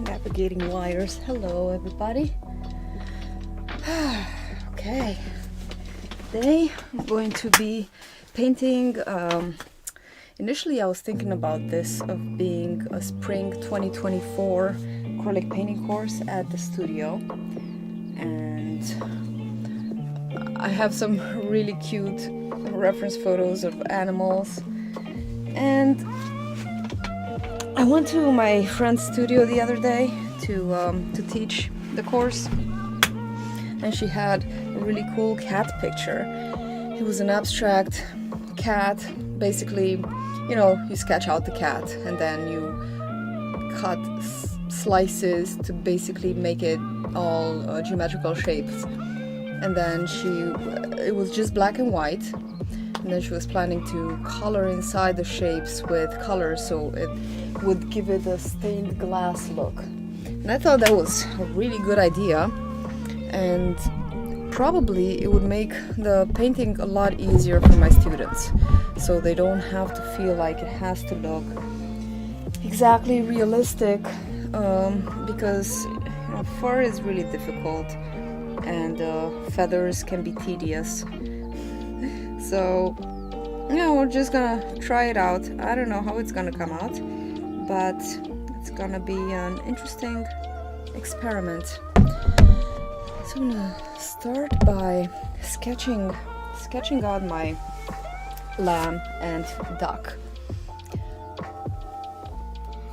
navigating wires. Hello everybody. Okay, today I'm going to be painting. Initially I was thinking about this of being a spring 2024 acrylic painting course at the studio, and I have some really cute reference photos of animals, and I went to my friend's studio the other day to teach the course, and she had a really cool cat picture. It was an abstract cat. Basically, you know, you sketch out the cat and then you cut slices to basically make it all geometrical shapes. And then it was just black and white. And then she was planning to color inside the shapes with color, so it would give it a stained glass look. And I thought that was a really good idea, and probably it would make the painting a lot easier for my students, so they don't have to feel like it has to look exactly realistic, because you know, fur is really difficult and feathers can be tedious. So, yeah, we're just gonna try it out. I don't know how it's gonna come out, but it's gonna be an interesting experiment. So I'm gonna start by sketching out my lamb and duck.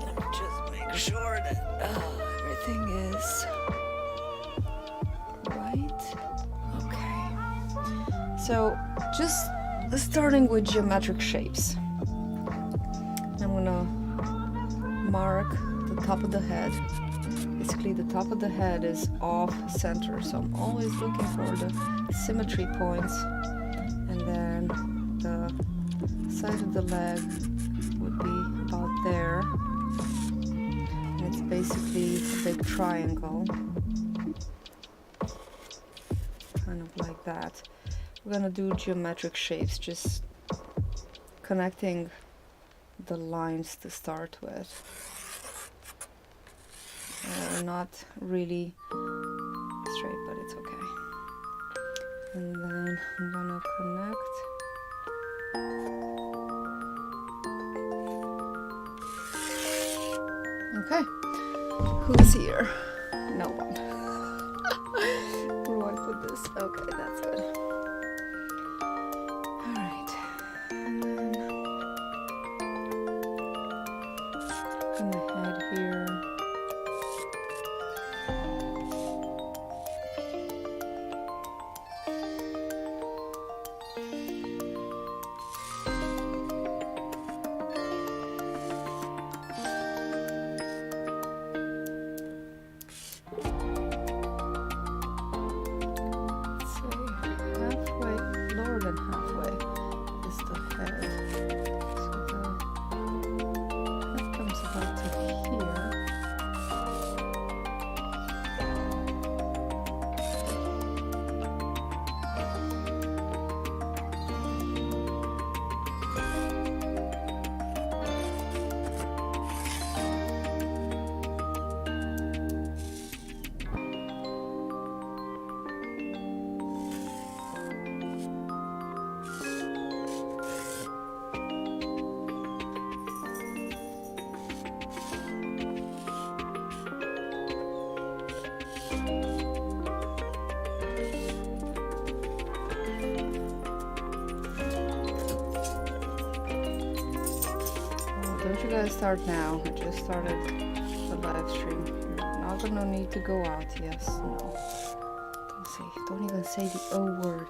Let me just make sure that everything is right. Okay. So just starting with geometric shapes. I'm gonna mark the top of the head. Basically the top of the head is off center, so I'm always looking for the symmetry points, and then the size of the leg would be about there, and it's basically a big triangle, kind of like that. We're gonna do geometric shapes, just connecting the lines to start with. Not really straight, but it's okay. And then I'm gonna connect. Okay, who's here? No one. Where do I put this? Okay, that's good. Alright, and then put my head here. Don't you guys start now. I just started the live stream. You're not gonna need to go out. Yes, no. Don't even say the O word.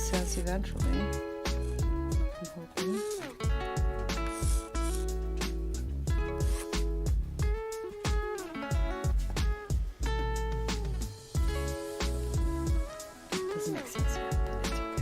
sense eventually. I'm hoping. Doesn't make sense yet, but it's okay.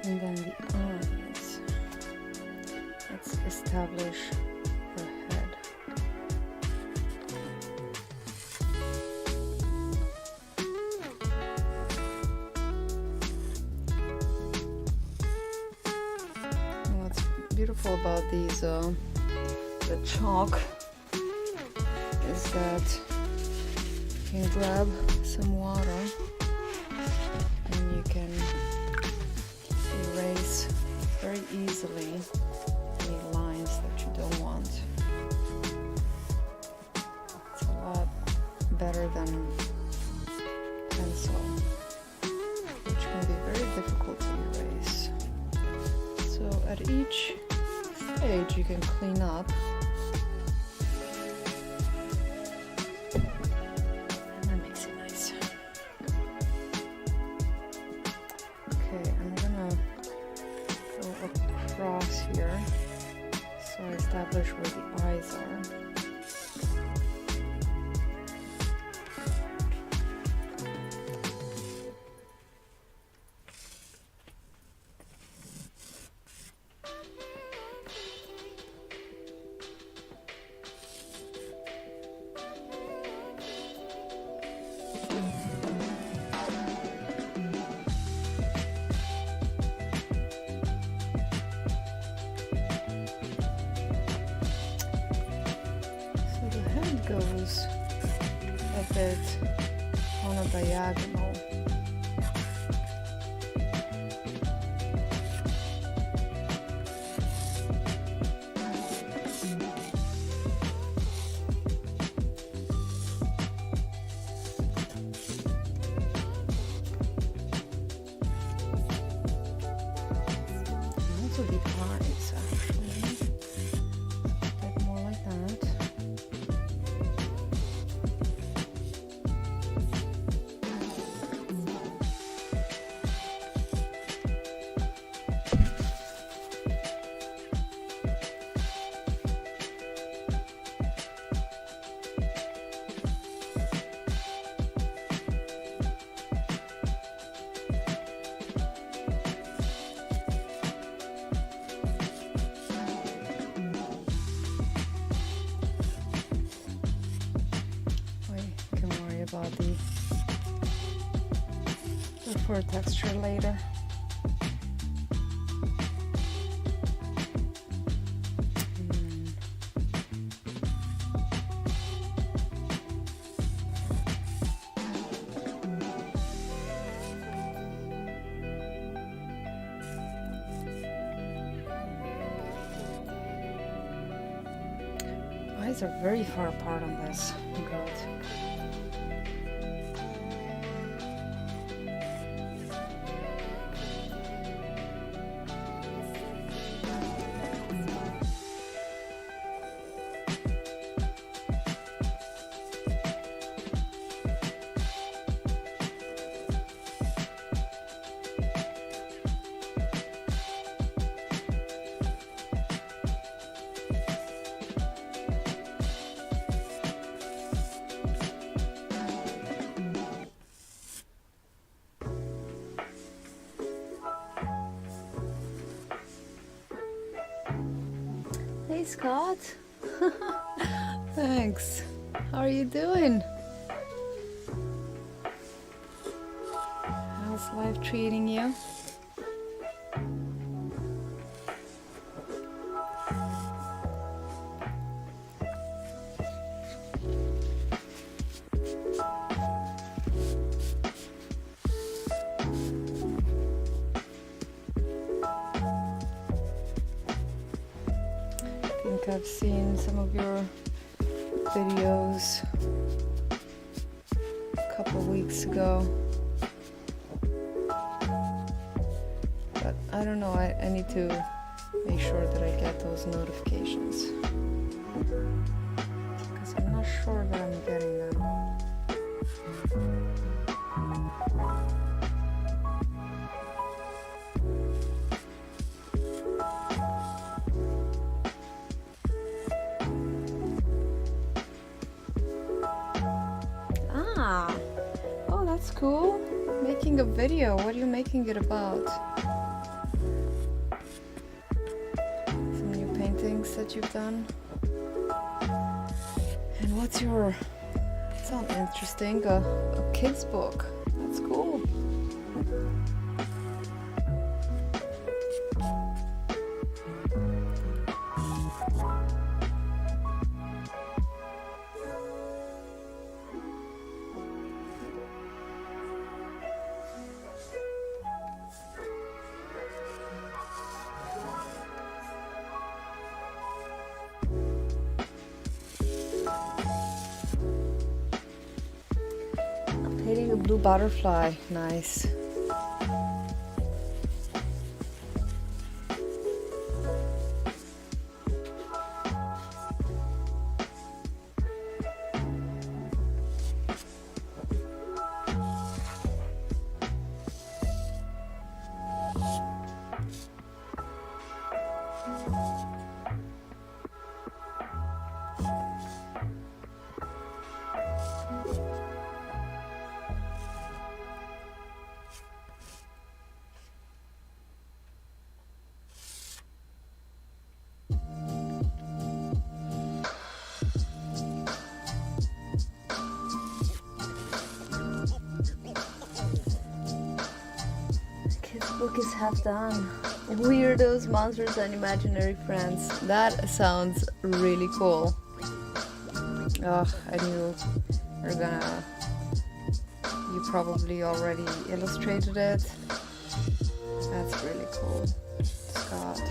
And then the eyes. Let's establish her head. And what's beautiful about these, the chalk, is that you can grab some water and you can erase very easily any lines that you don't want. It's a lot better than pencil, which can be very difficult to erase. So at each stage you can clean up. And that makes it nice. Okay, I'm gonna go across here so I establish where the eyes are. Goes a bit on a diagonal. And also the eyes, actually. A bit more like that. About the fur texture later. Eyes are very far apart on this goat. Hey Scott. Thanks. How are you doing? How's life treating you? think I've seen some of your videos a couple weeks ago. But I don't know, I need to make sure that I get those notifications. Because I'm not sure that I'm getting them. Oh, that's cool. Making a video. What are you making it about? Some new paintings that you've done. And what's your... Sounds interesting. A kid's book. That's cool. Painting a blue butterfly, nice. Book is half done. Weirdos, monsters, and imaginary friends. That sounds really cool. Oh, I knew you probably already illustrated it. That's really cool, Scott.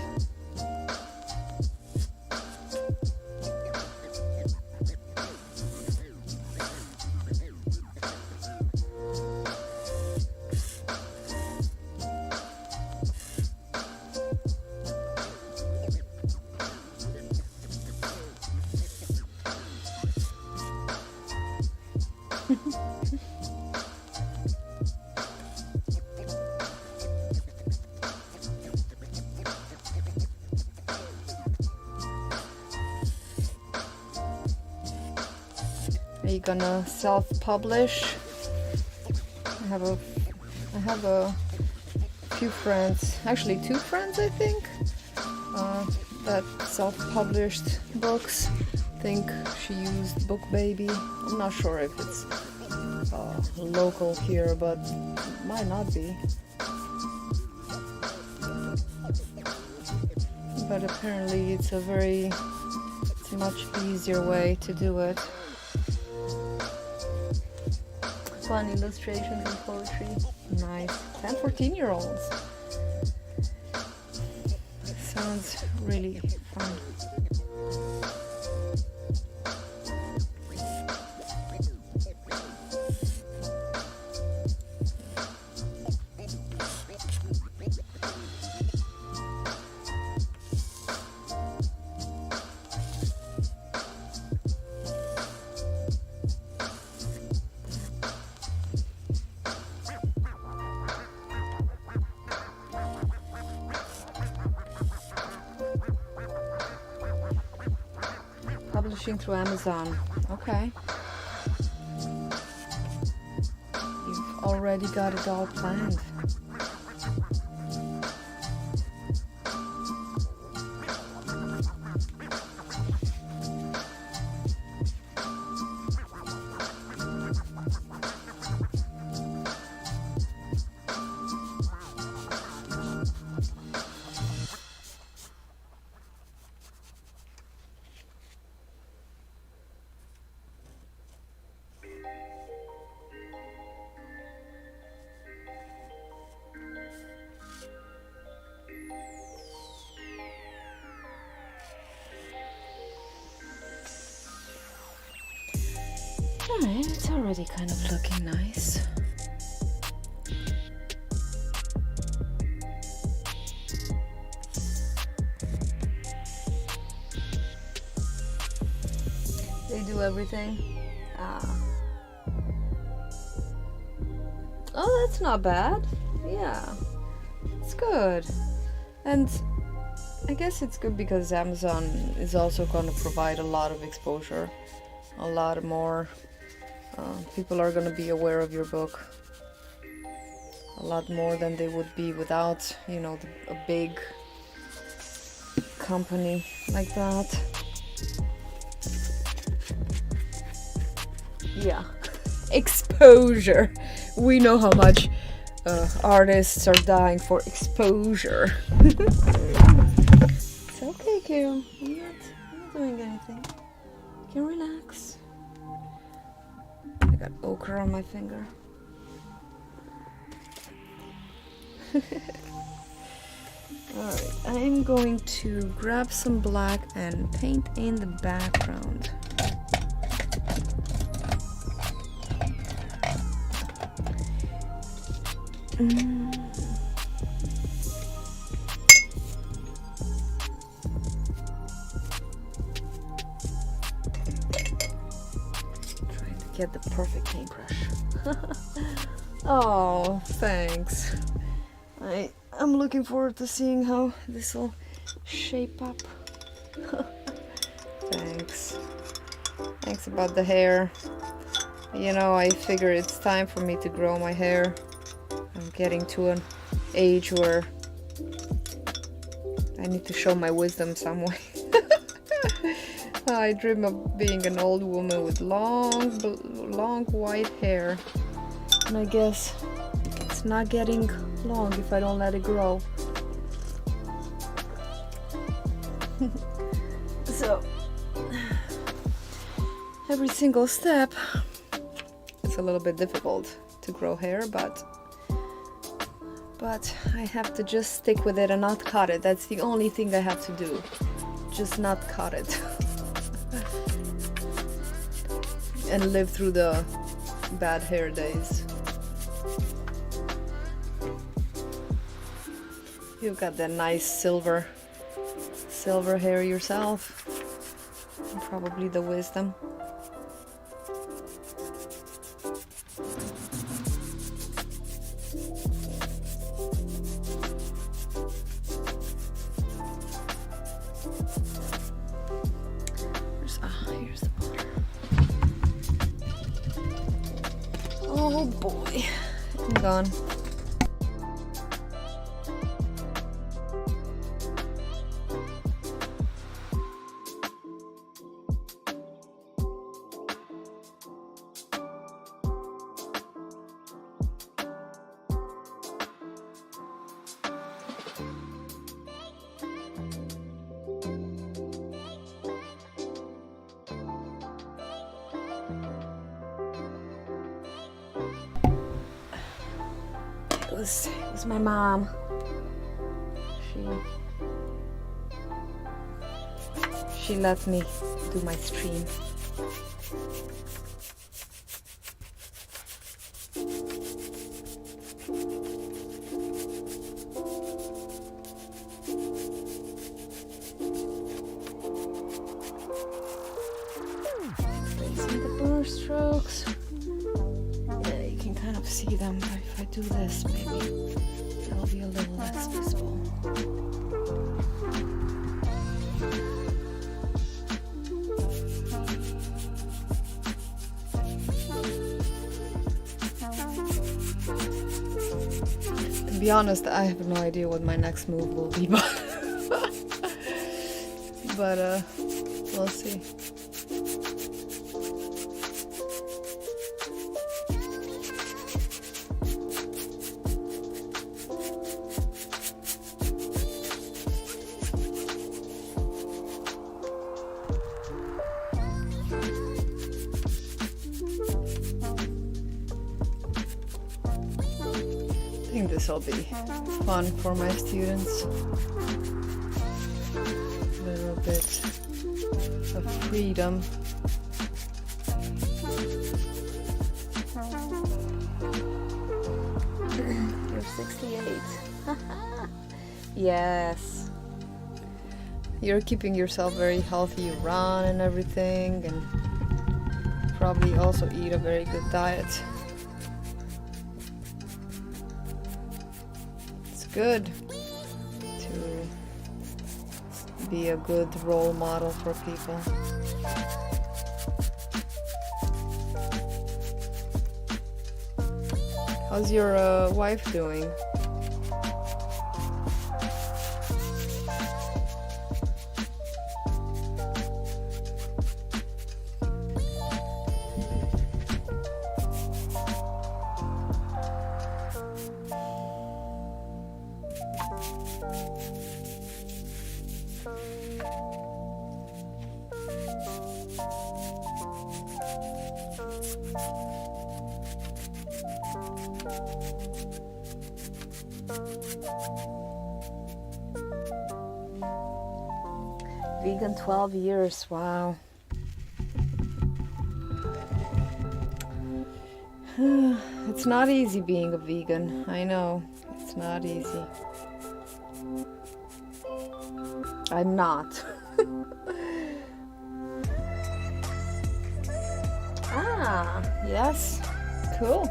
Are you gonna self-publish? I have a few friends, actually 2 friends I think, that self-published books. I think she used BookBaby. I'm not sure if it's local here, but it might not be. But apparently it's a much easier way to do it. Fun illustrations and poetry. Nice. 10-14-year-olds. Sounds really fun. Publishing through Amazon. Okay. You've already got it all planned. already kind of looking nice. They do everything. Oh, that's not bad. Yeah, it's good. And I guess it's good because Amazon is also going to provide a lot of exposure, a lot more. People are going to be aware of your book a lot more than they would be without, you know, a big company like that. Yeah, exposure. We know how much artists are dying for exposure. It's okay, Kiro. I'm not doing anything. You can relax. I got ochre on my finger. Alright, I'm going to grab some black and paint in the background. Trying to get the perfect paintbrush. Oh, thanks. I'm looking forward to seeing how this will shape up. Thanks. Thanks about the hair. You know, I figure it's time for me to grow my hair. I'm getting to an age where I need to show my wisdom some way. I dream of being an old woman with long white hair. And I guess it's not getting long if I don't let it grow. So, every single step, it's a little bit difficult to grow hair, but I have to just stick with it and not cut it. That's the only thing I have to do. Just not cut it. And live through the bad hair days. You've got that nice silver hair yourself. And probably the wisdom. Here's the water. Oh boy, I'm gone. It was my mom. She let me do my stream. See the brush strokes. Yeah, you can kind of see them, but if I do this, maybe it'll be a little less visible. To be honest, I have no idea what my next move will be, but we'll see. I think this will be fun for my students. A little bit of freedom. You're 68. Yes. You're keeping yourself very healthy. You run and everything, and probably also eat a very good diet. It's good to be a good role model for people. How's your wife doing? Vegan 12 years, wow. It's not easy being a vegan, I know, it's not easy. I'm not. Ah, yes, cool.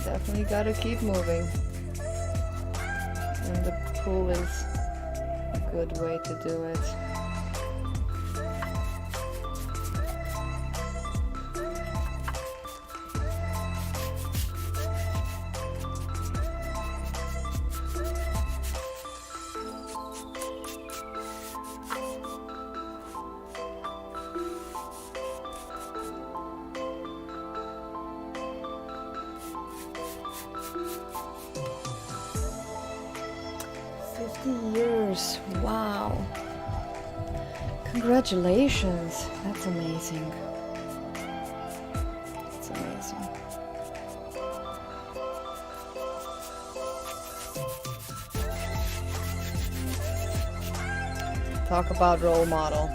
Definitely gotta keep moving. And the pool is a good way to do it. Years, wow. Congratulations, that's amazing. That's amazing. Talk about role model.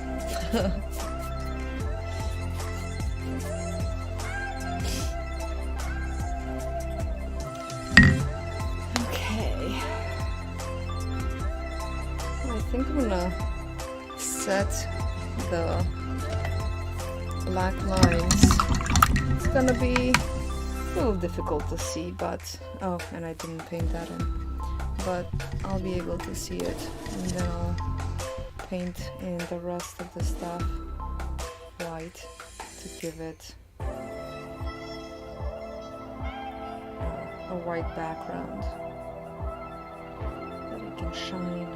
I think I'm gonna set the black lines. It's gonna be a little difficult to see, but oh, and I didn't paint that in, but I'll be able to see it, and then I'll paint in the rest of the stuff white to give it a white background that it can shine.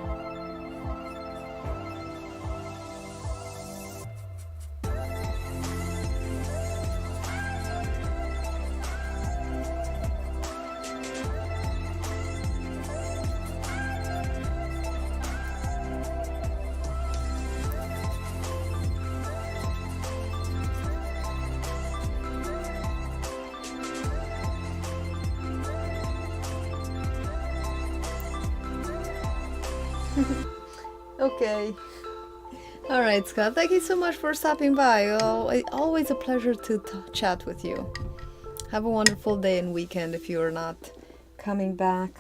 Okay. Alright, Scott, thank you so much for stopping by. Always a pleasure to chat with you. Have a wonderful day and weekend if you are not coming back.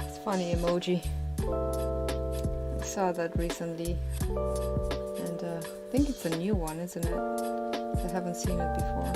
It's funny emoji. I saw that recently, and I think it's a new one, isn't it? I haven't seen it before.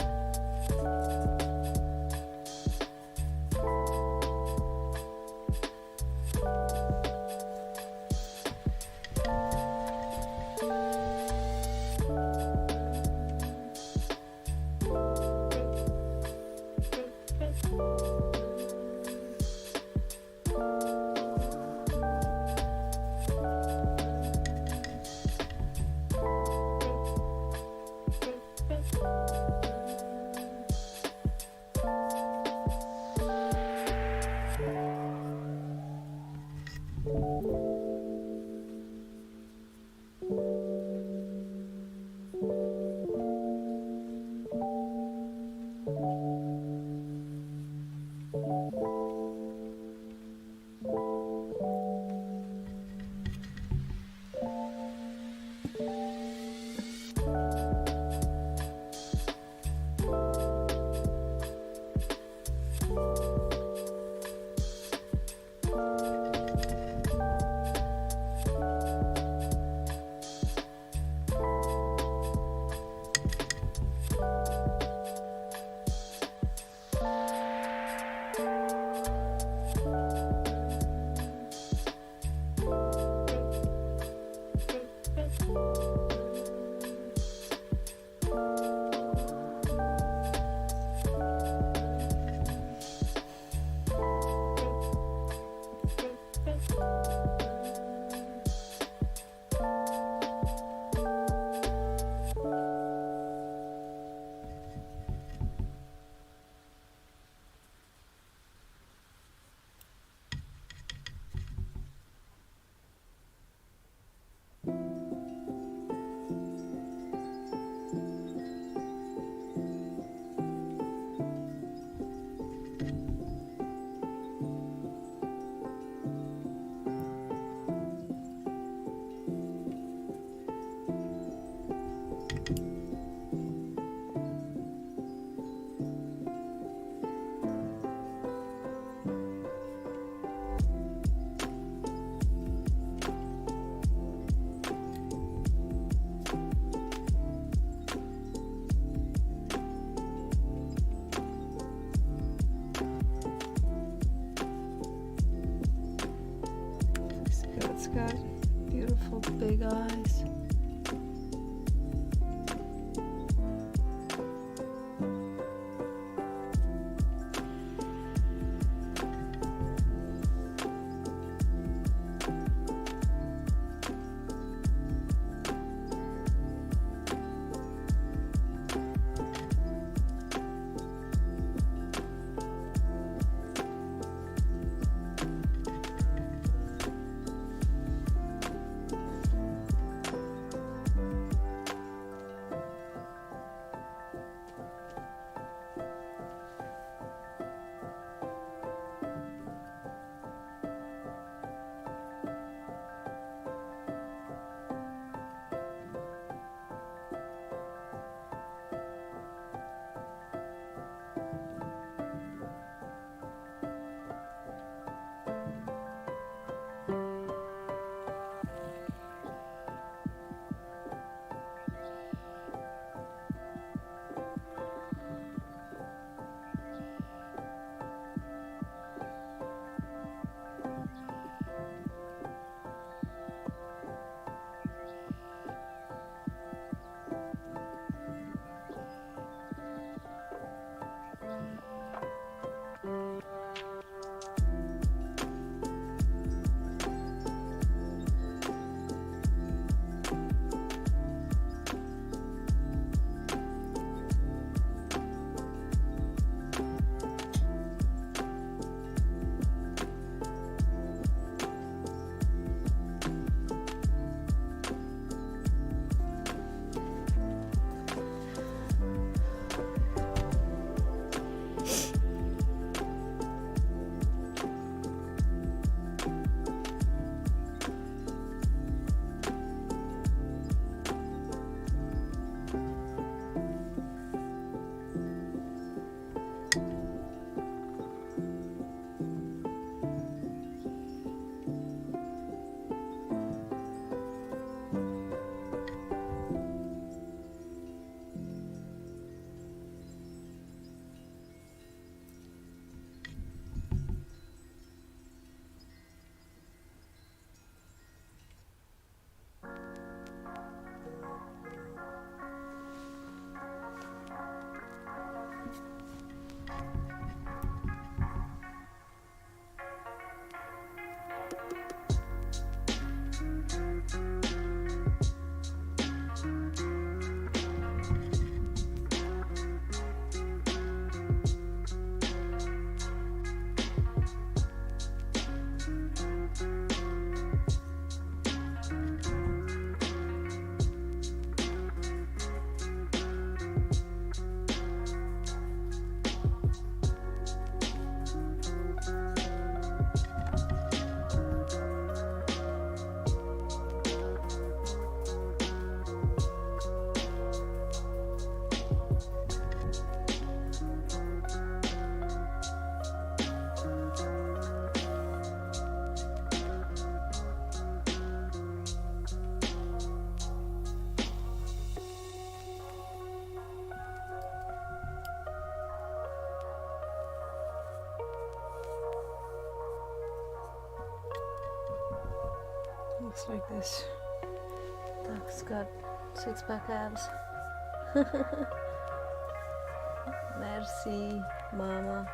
looks like this. Dog's got six-pack abs. Merci, mama.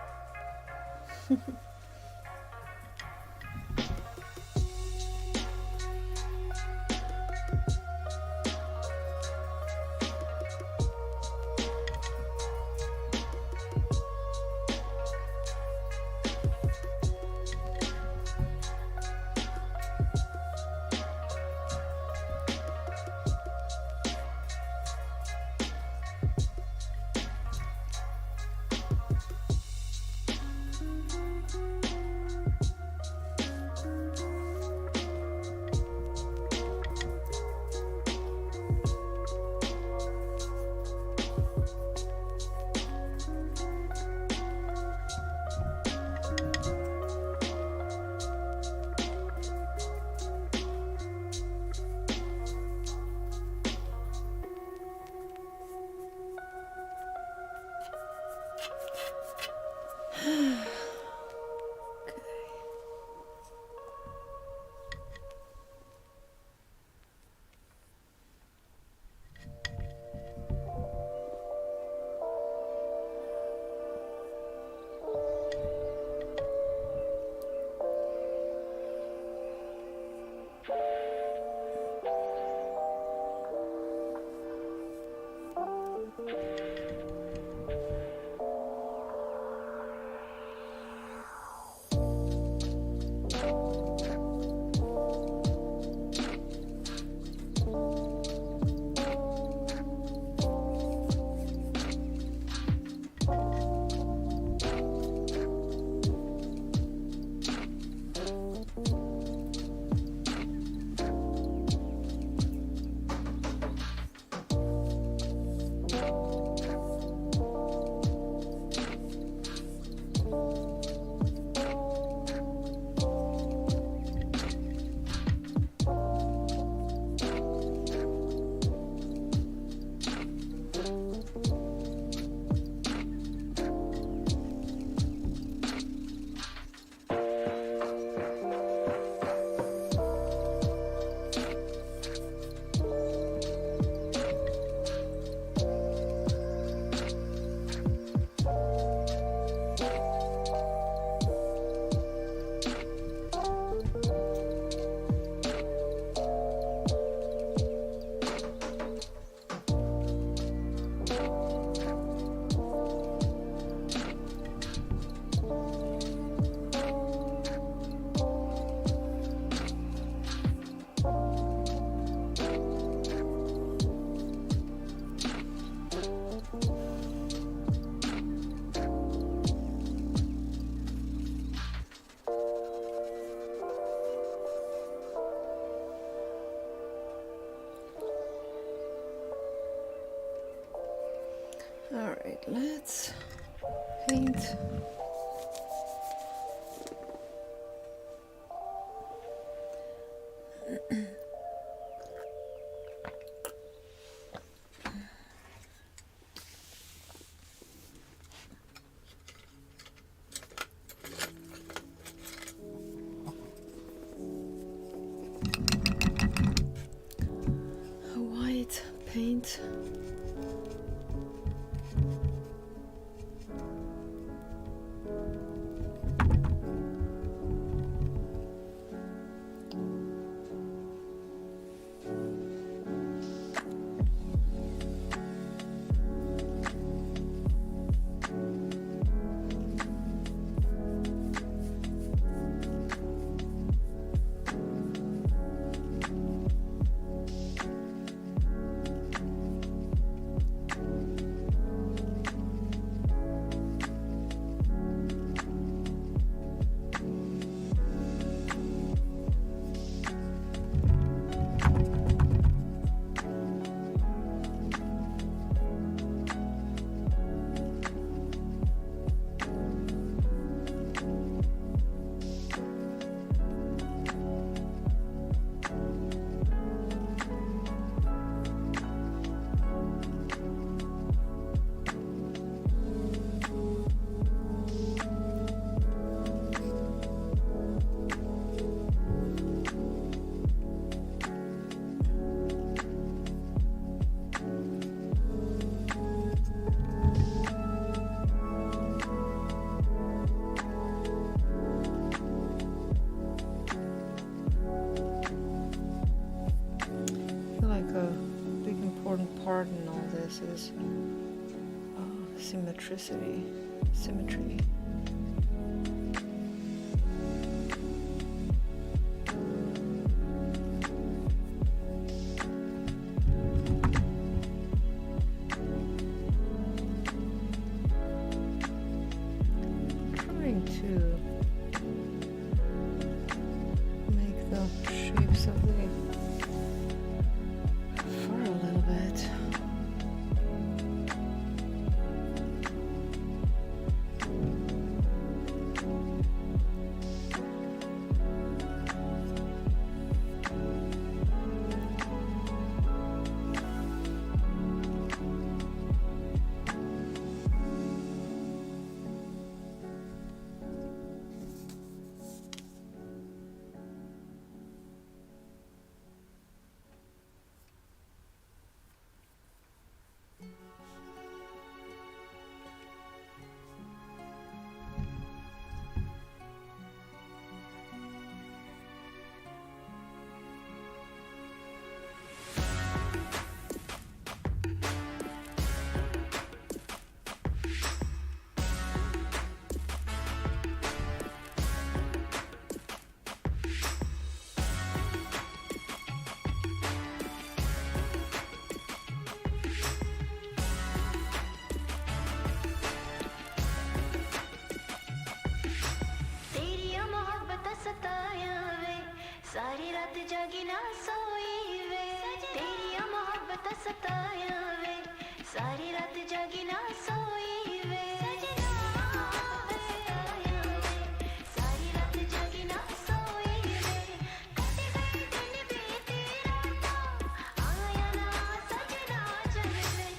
All right, let's paint. White paint. all this is symmetry. Trying to make the shapes of the fur a little bit. सारी रात जागी ना सोई वे तेरी मोहब्बत सताया वे सारी रात जागी ना सोई वे सारी रात जागी ना सोई वे कटे गए दिन बीती रात आया ना सजना जग में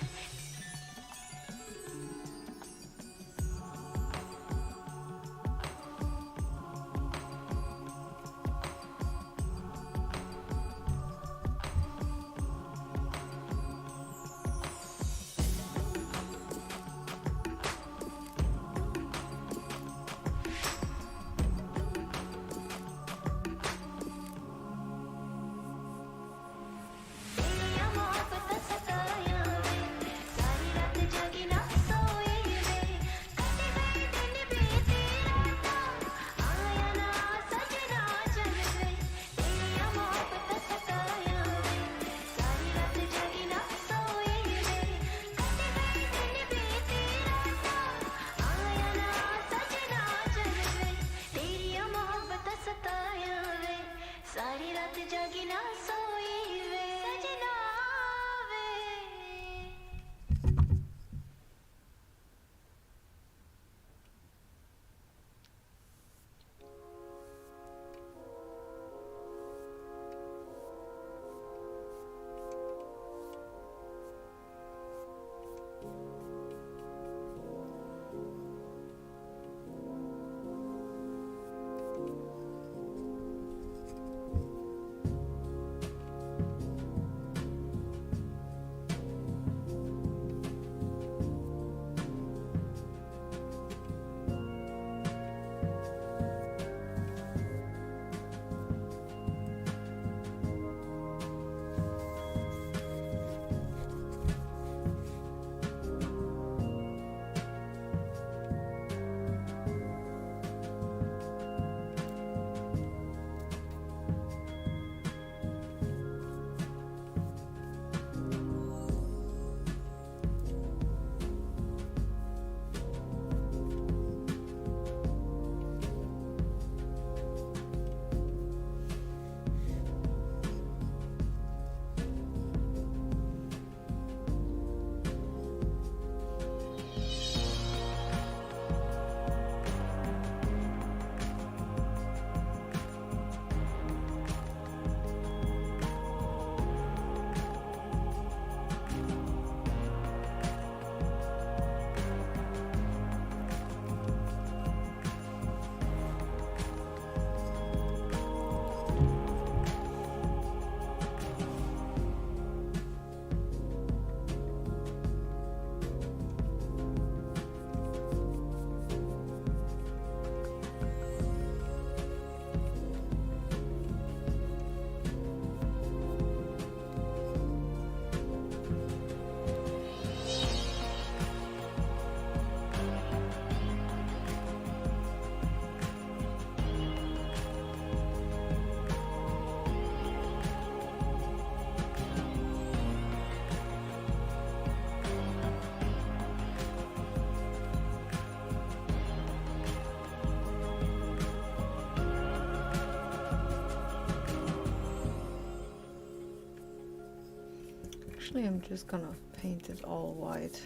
Actually, I'm just gonna paint it all white.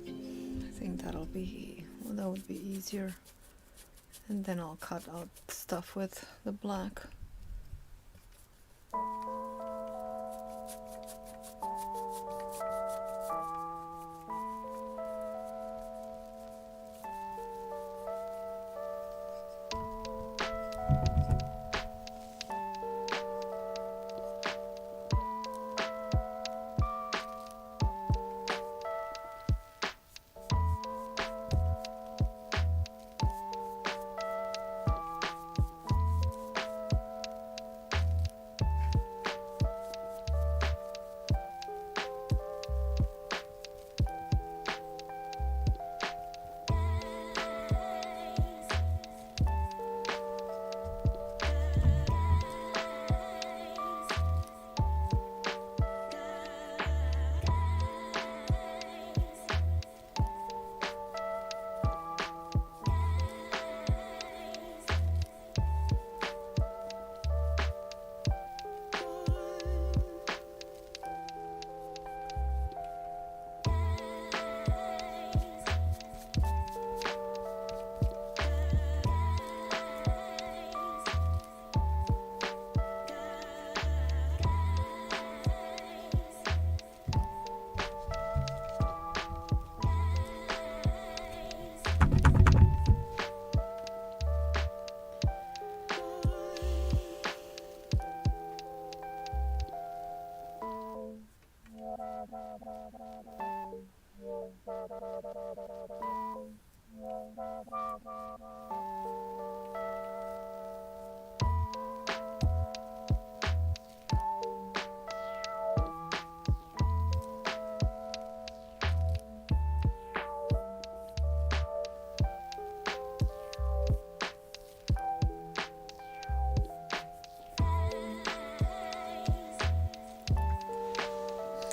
I think that would be easier. And then I'll cut out stuff with the black.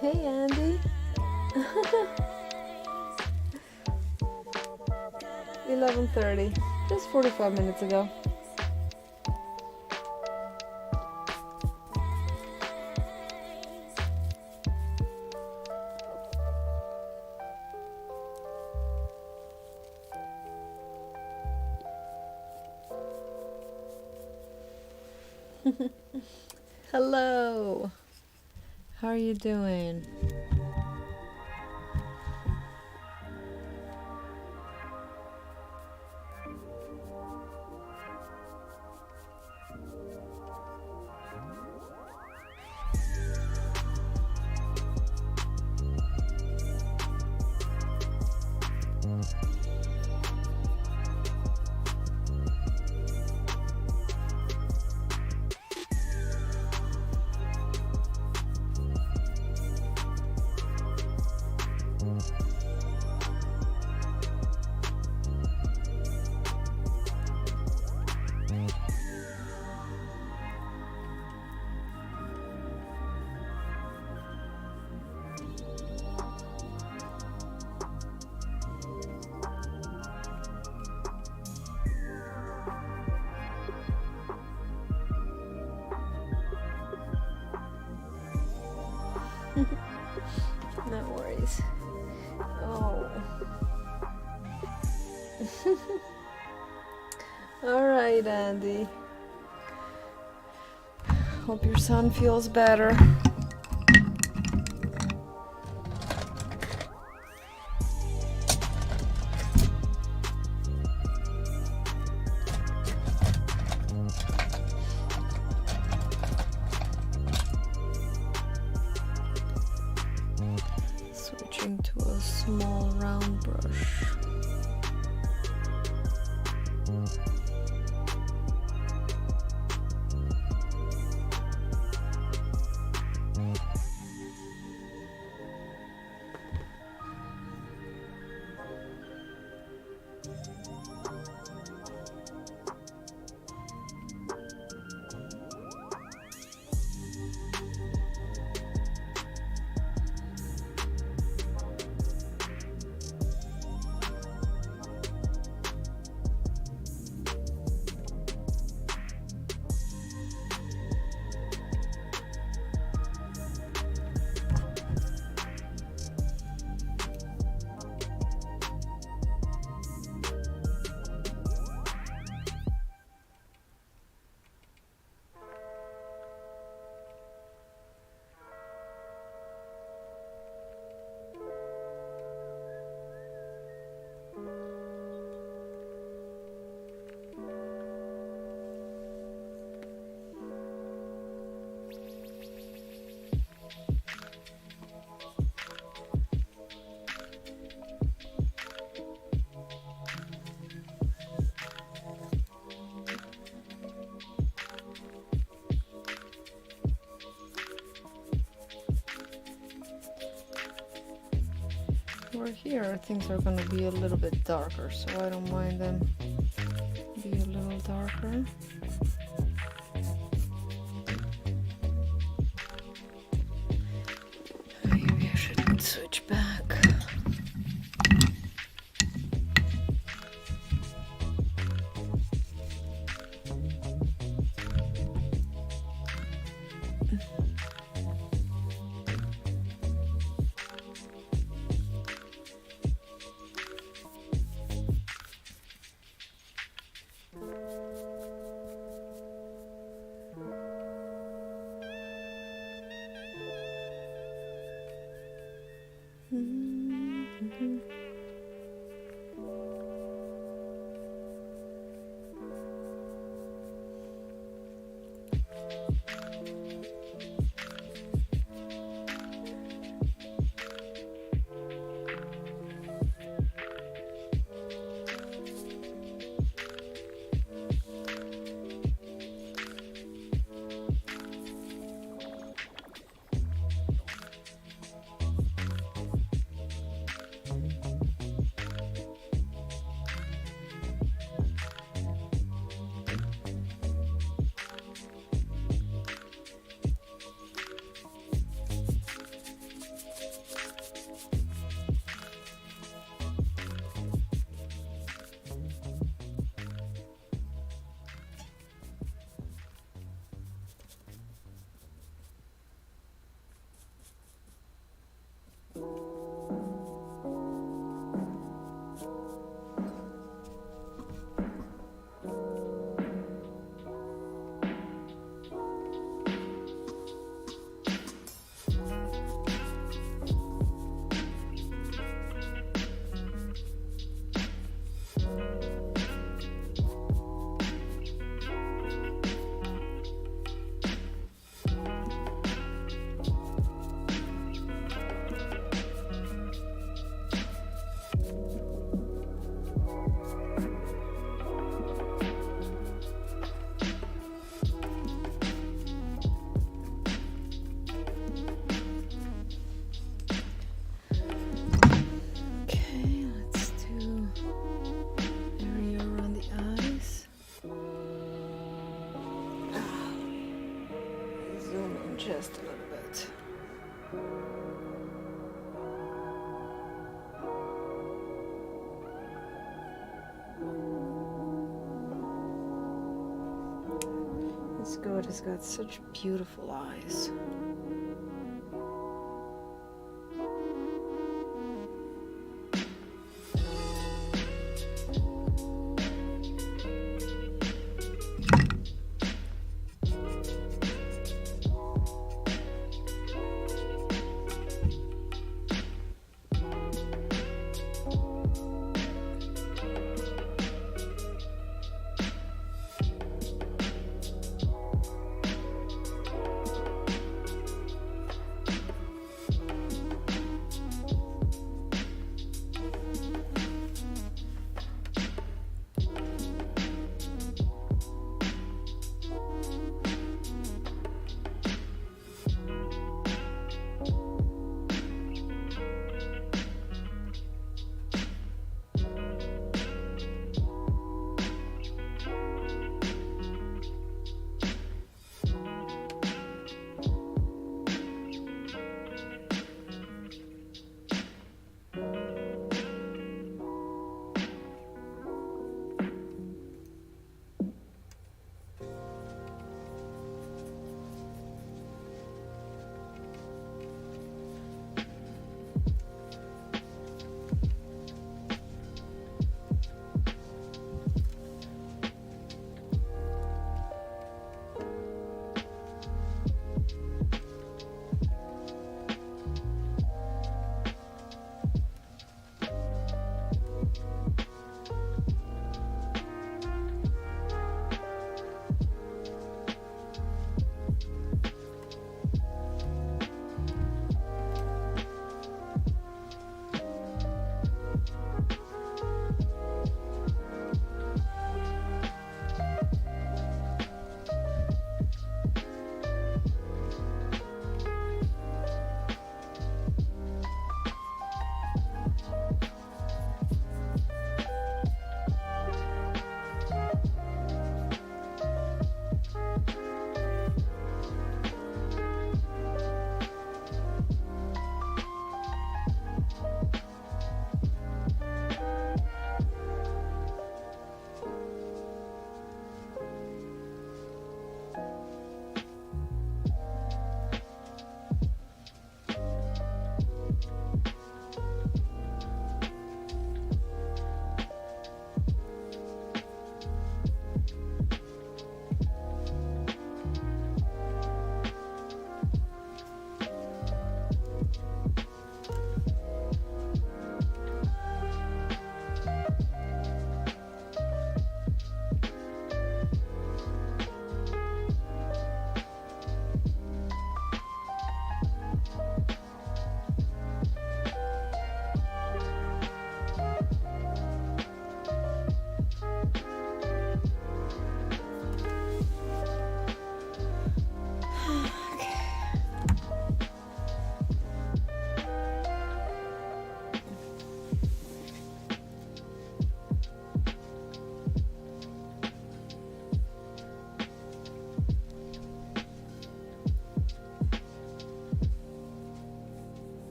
Hey Andy. 11:30, just 45 minutes ago. Hello. How are you doing? No worries. Oh. All right, Andy. Hope your son feels better. Switching to a small round brush. over here things are gonna be a little bit darker, so I don't mind them be a little darker. Maybe I should switch back. Just a little bit. It's good, it's got such beautiful eyes.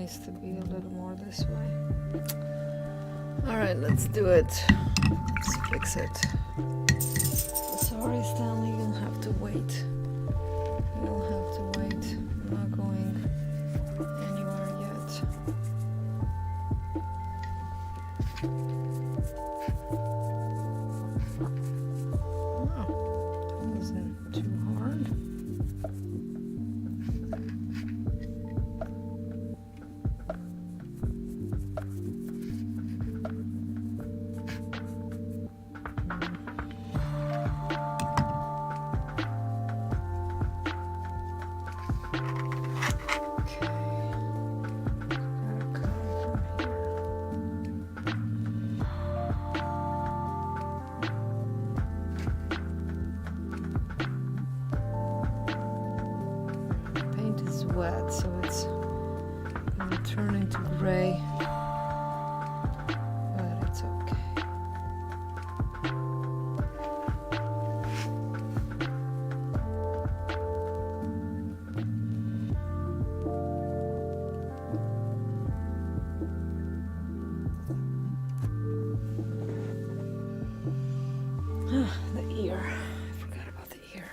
nice to be a little more this way. Alright, let's do it. Let's fix it. Sorry, Stanley, you'll have to wait. You'll have to wait. I'm not going anywhere yet. Oh, that wasn't too hard. Wet, so it's gonna turn into gray, but it's okay. The ear. I forgot about the ear.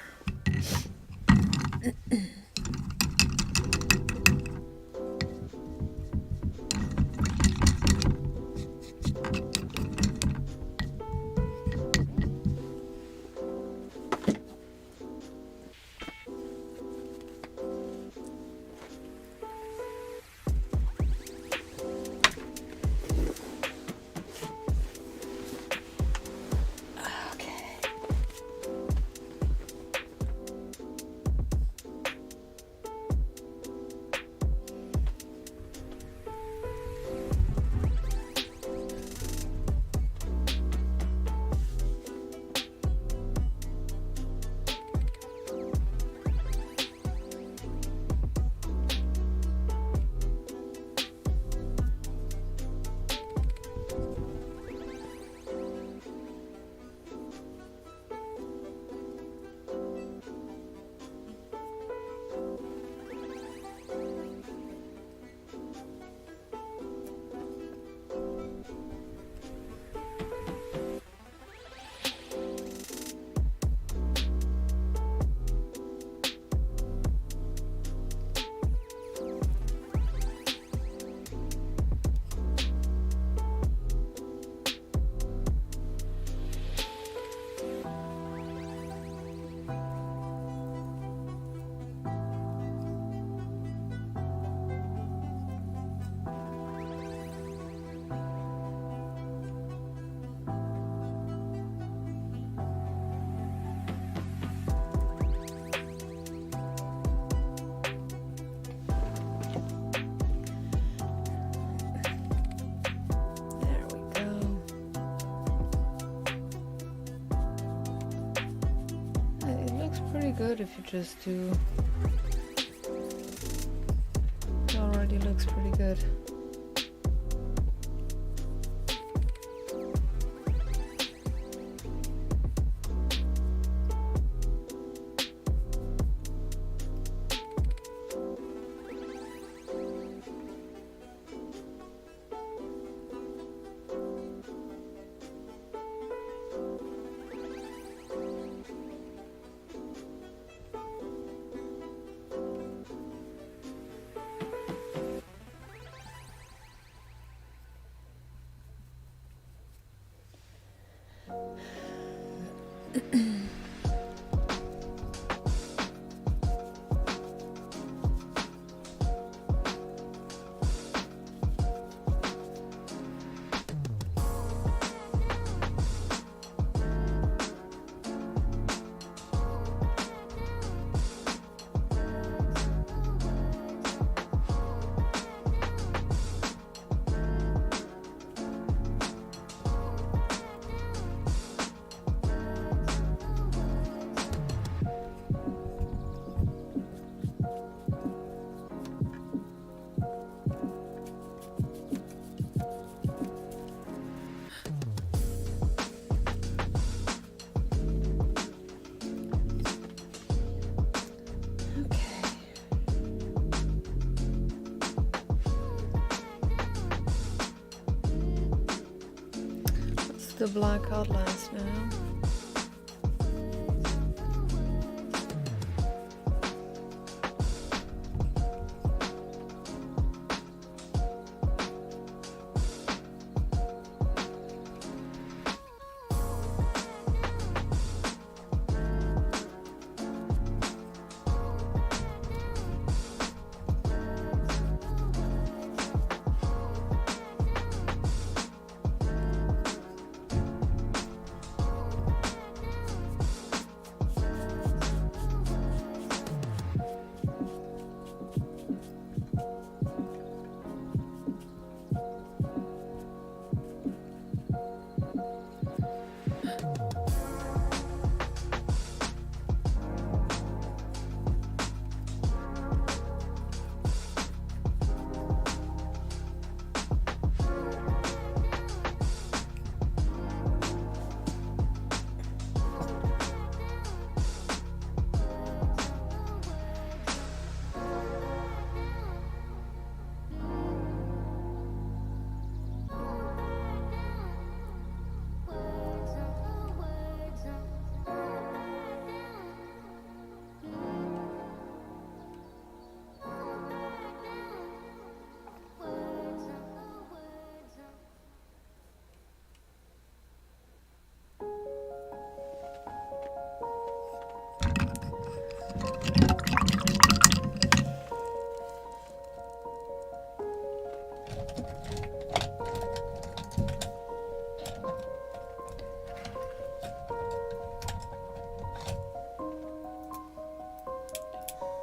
Good if you just do. It already looks pretty good. the black outlines now.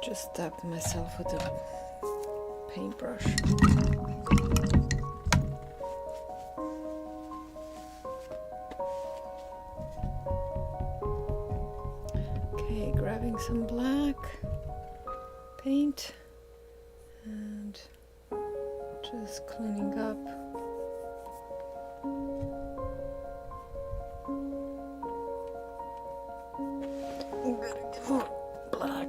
Just stabbed myself with a paintbrush. Okay, grabbing some black paint and just cleaning up. I'm gonna get more black.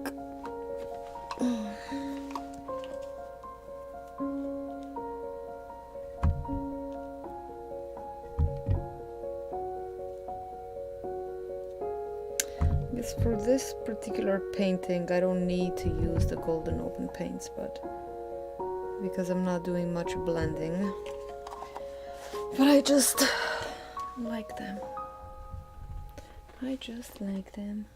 Yes, for this particular painting I don't need to use the golden open paints, but because I'm not doing much blending, but I just like them. I just like them.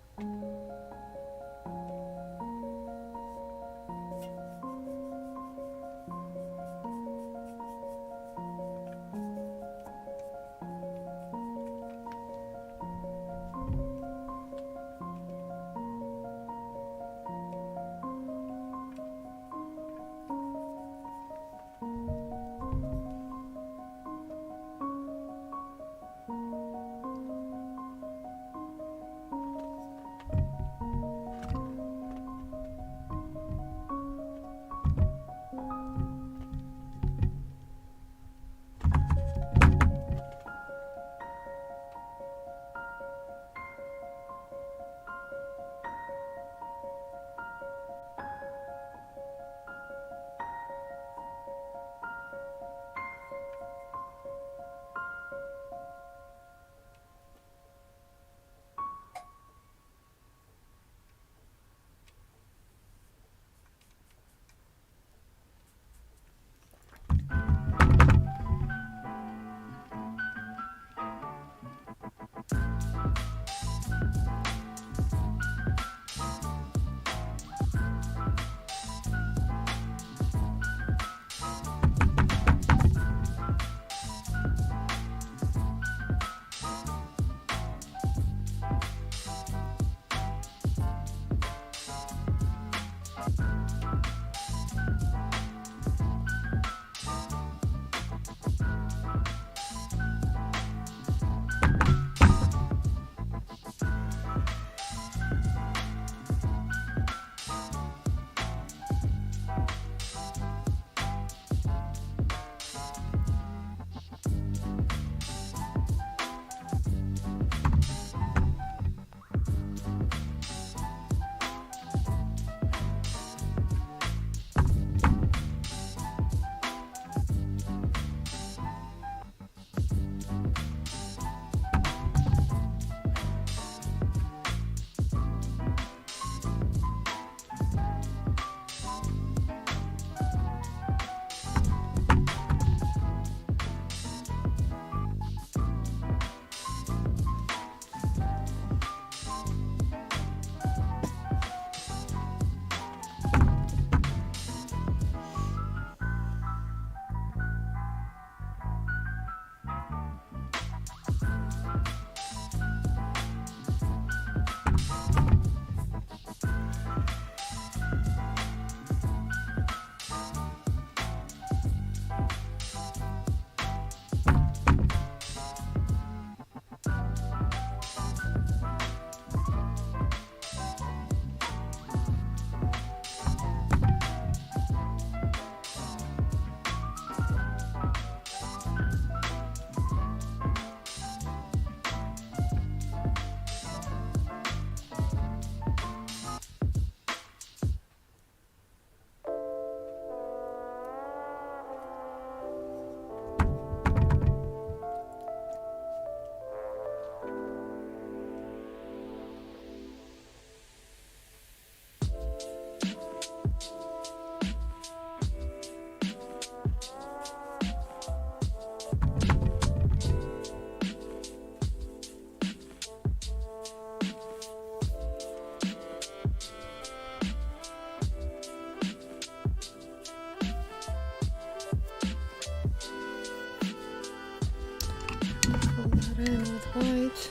red with white.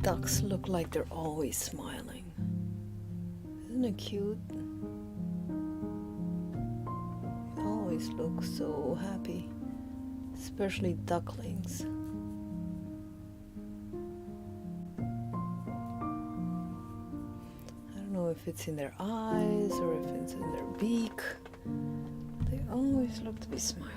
Ducks look like they're always smiling. Isn't it cute? They always look so happy, especially ducklings. I don't know if it's in their eyes or if it's in their beak. They always look to be smiling.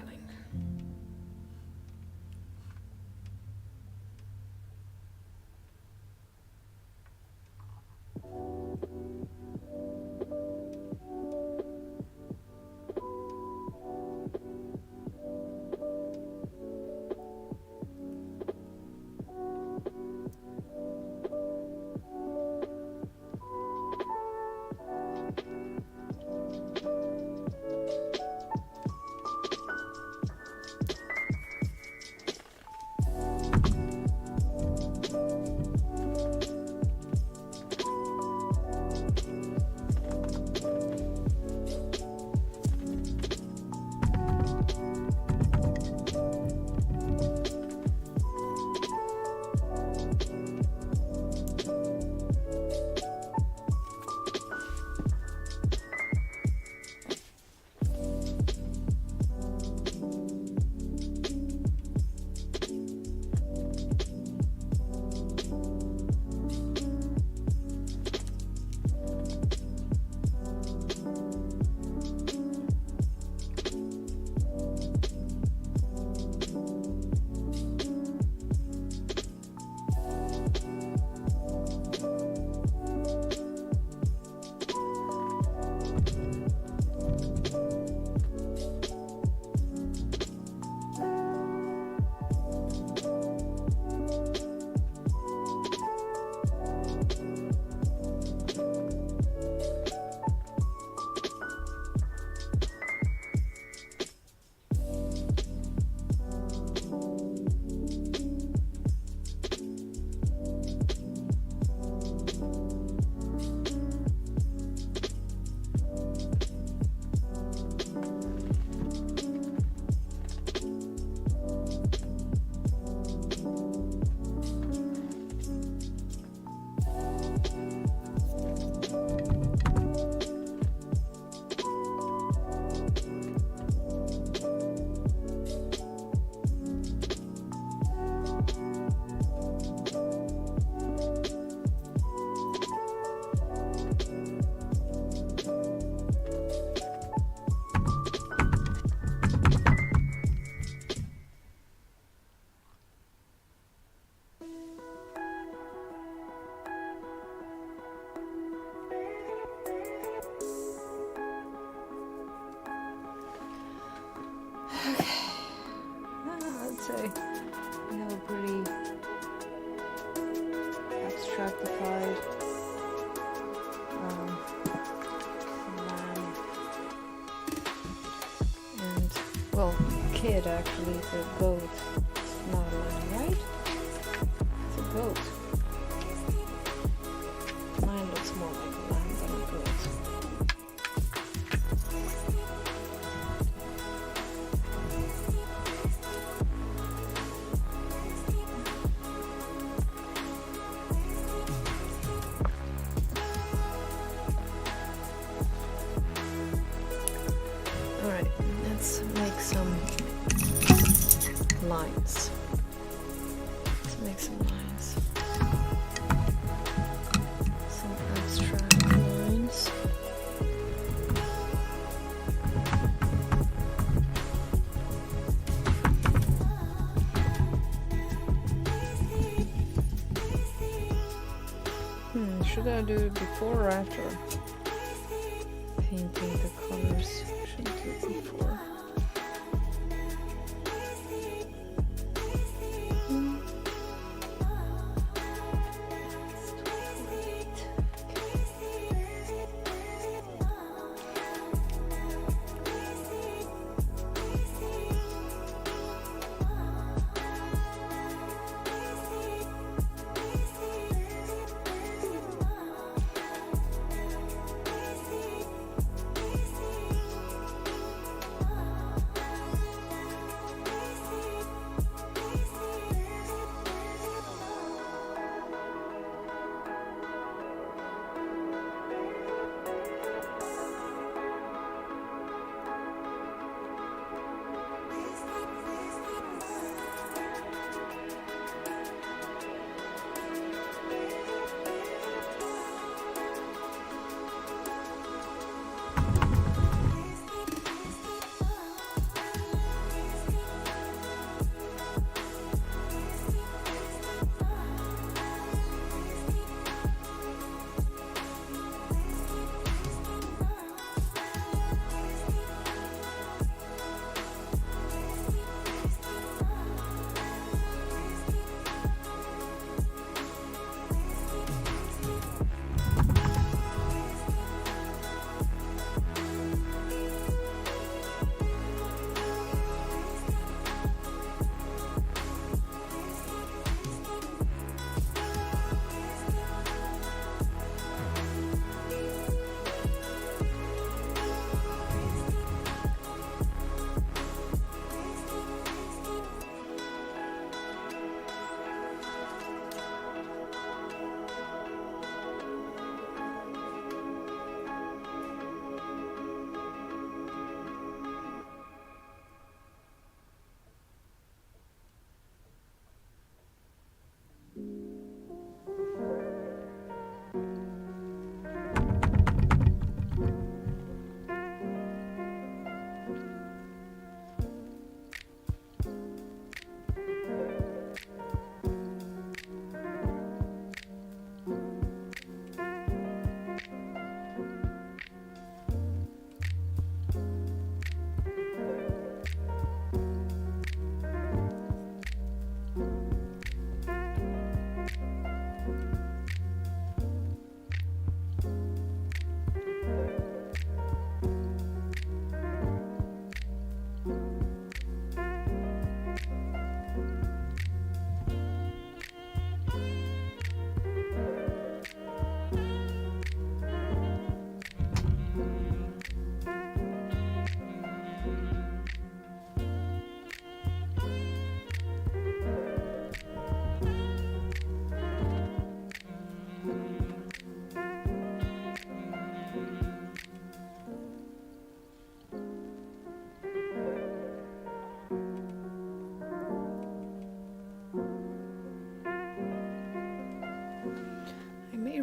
attractified lamb and, well, kid actually, the goat. It's not a lamb, right? It's a goat. Mine looks more like a lamb than a goat. Alright, let's make some lines. Let's make some lines. Some abstract lines. Should I do it before or after painting the colors? Should do it before.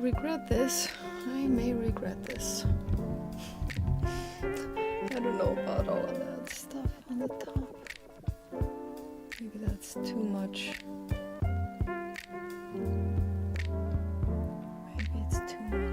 regret this. I may regret this. I don't know about all of that stuff on the top. Maybe that's too much. Maybe it's too much.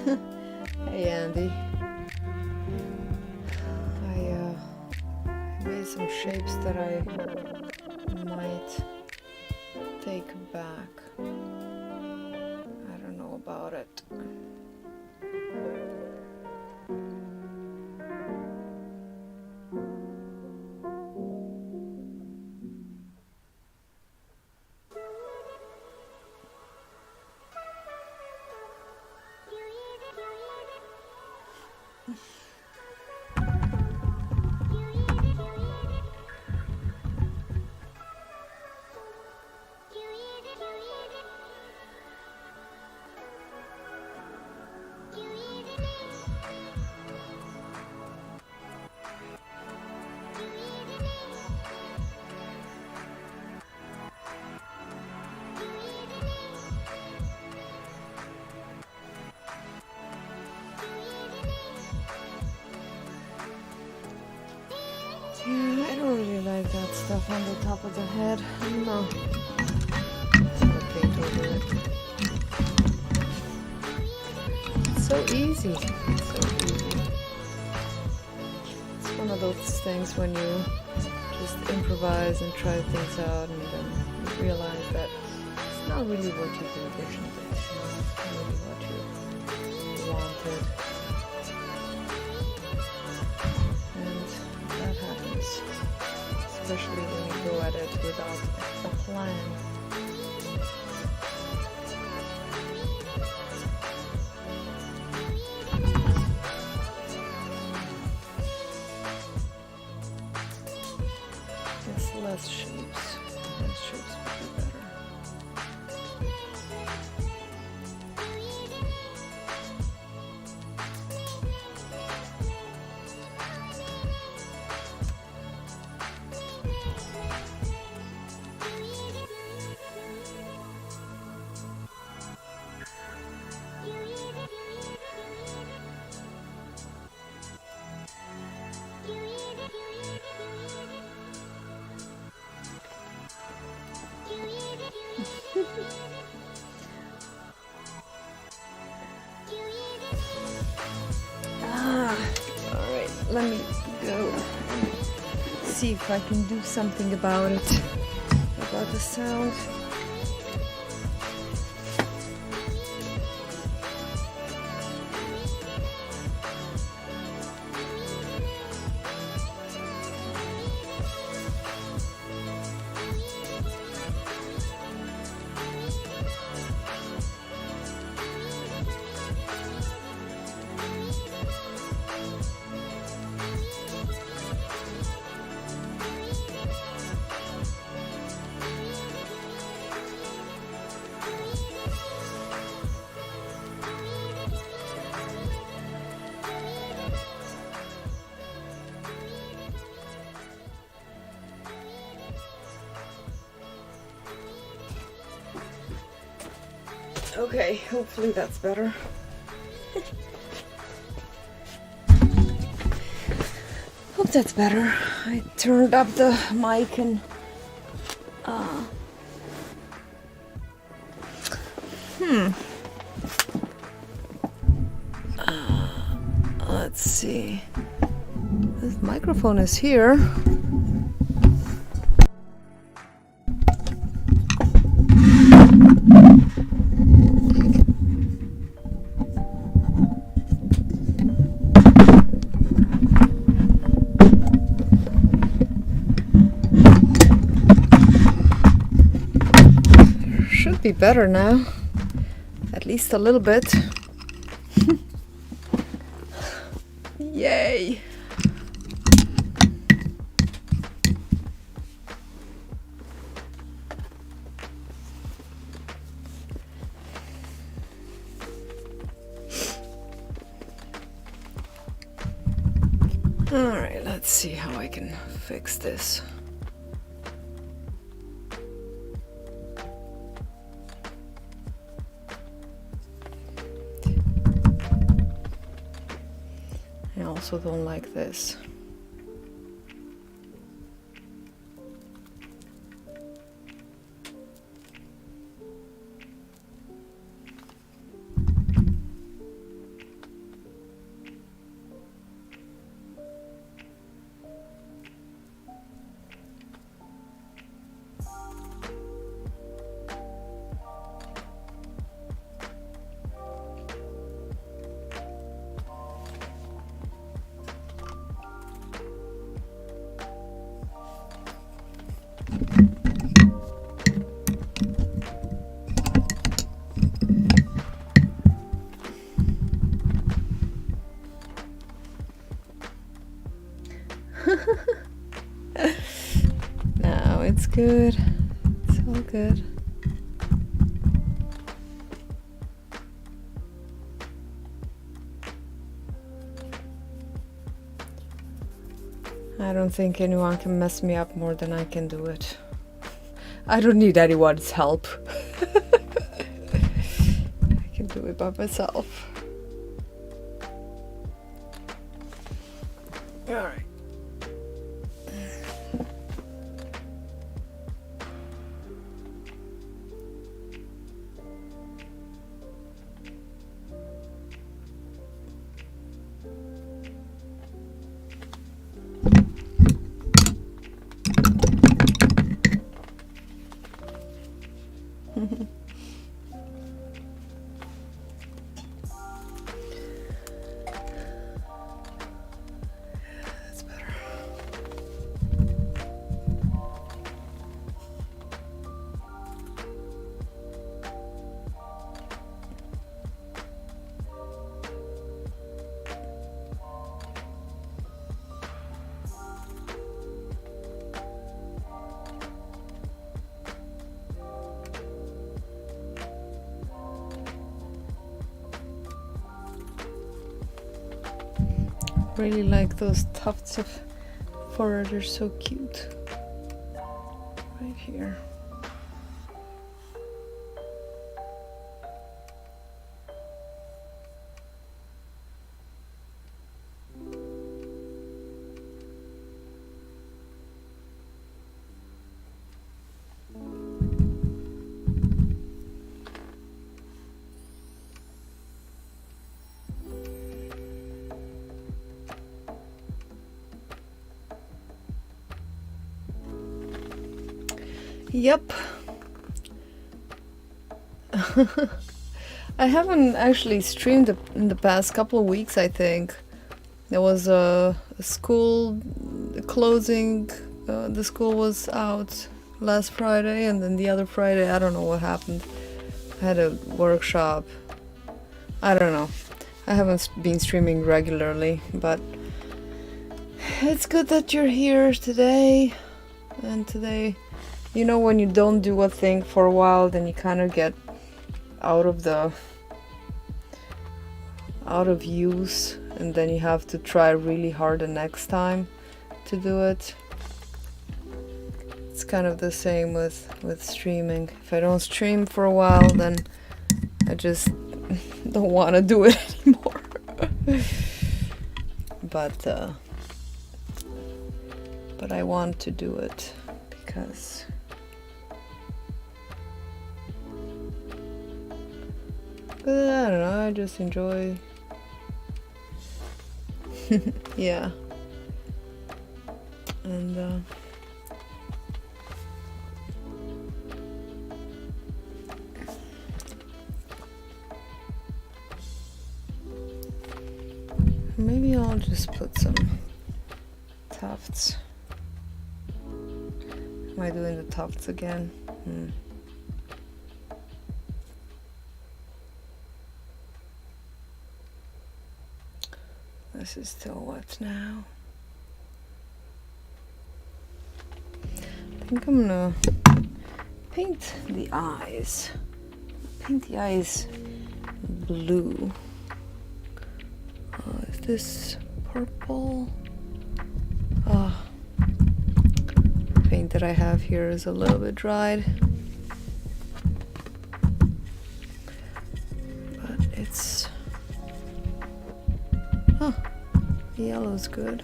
Hey Andy. I made some shapes that I might take back. I don't know about it. Yeah, I don't really like that stuff on the top of the head. No. I'm gonna paint over it. It's so easy. It's so easy. It's one of those things when you just improvise and try things out and then you realize that it's not really what you envisioned it. It's not really what you wanted. That happens, especially when you go at it without a plan. It's less shapes. Less shapes would be better. Alright, let me go see if I can do something about it, about the sound. Okay, hopefully that's better. Hope that's better. I turned up the mic and let's see. This microphone is here. Should be better now. At least a little bit. Yay! Alright, let's see how I can fix this. I also don't like this. good. It's all good. I don't think anyone can mess me up more than I can do it. I don't need anyone's help. I can do it by myself. Alright. That's better. Really like those tufts of fur, they're so cute. Right here. Yep. I haven't actually streamed in the past couple of weeks, I think. There was a school closing. The school was out last Friday, and then the other Friday, I don't know what happened. I had a workshop. I don't know. I haven't been streaming regularly, but it's good that you're here today. And today, you know, when you don't do a thing for a while, then you kind of get out of use, and then you have to try really hard the next time to do it. It's kind of the same with streaming. If I don't stream for a while, then I just don't want to do it anymore. But I want to do it because I don't know, I just enjoy. Yeah. And maybe I'll just put some tufts. Am I doing the tufts again? This is still wet now. I think I'm gonna paint the eyes. Paint the eyes blue. Is this purple? Paint that I have here is a little bit dried. But it's... yellow's good.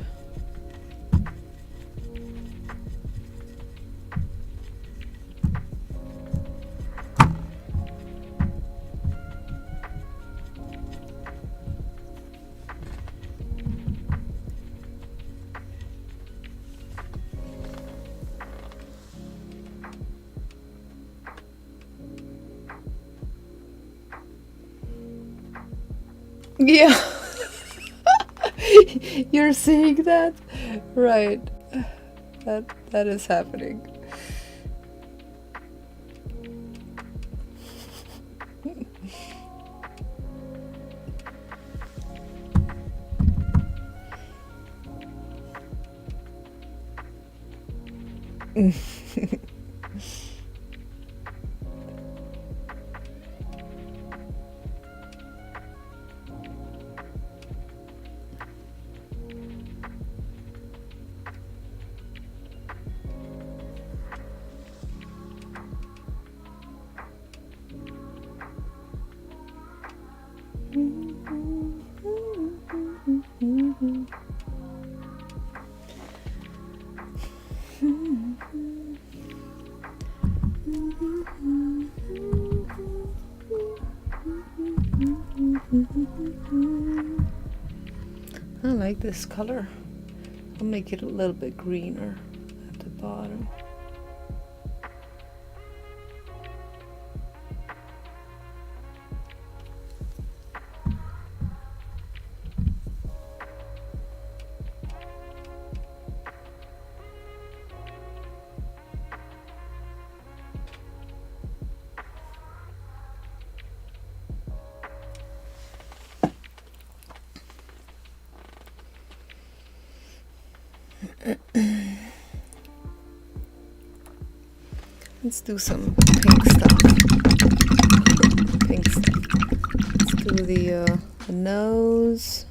Yeah. You're seeing that? Right. That is happening. I like this color. I'll make it a little bit greener at the bottom. Let's do some pink stuff. Pink stuff. Let's do the nose.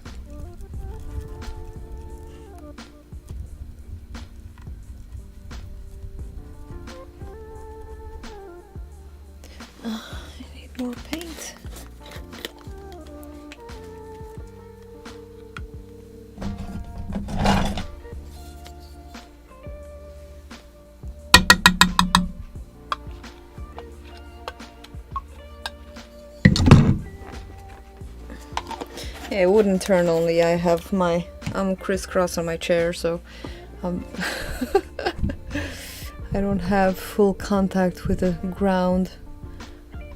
I need more paint. Yeah, it wouldn't turn only. I have my crisscross on my chair, so I don't have full contact with the ground.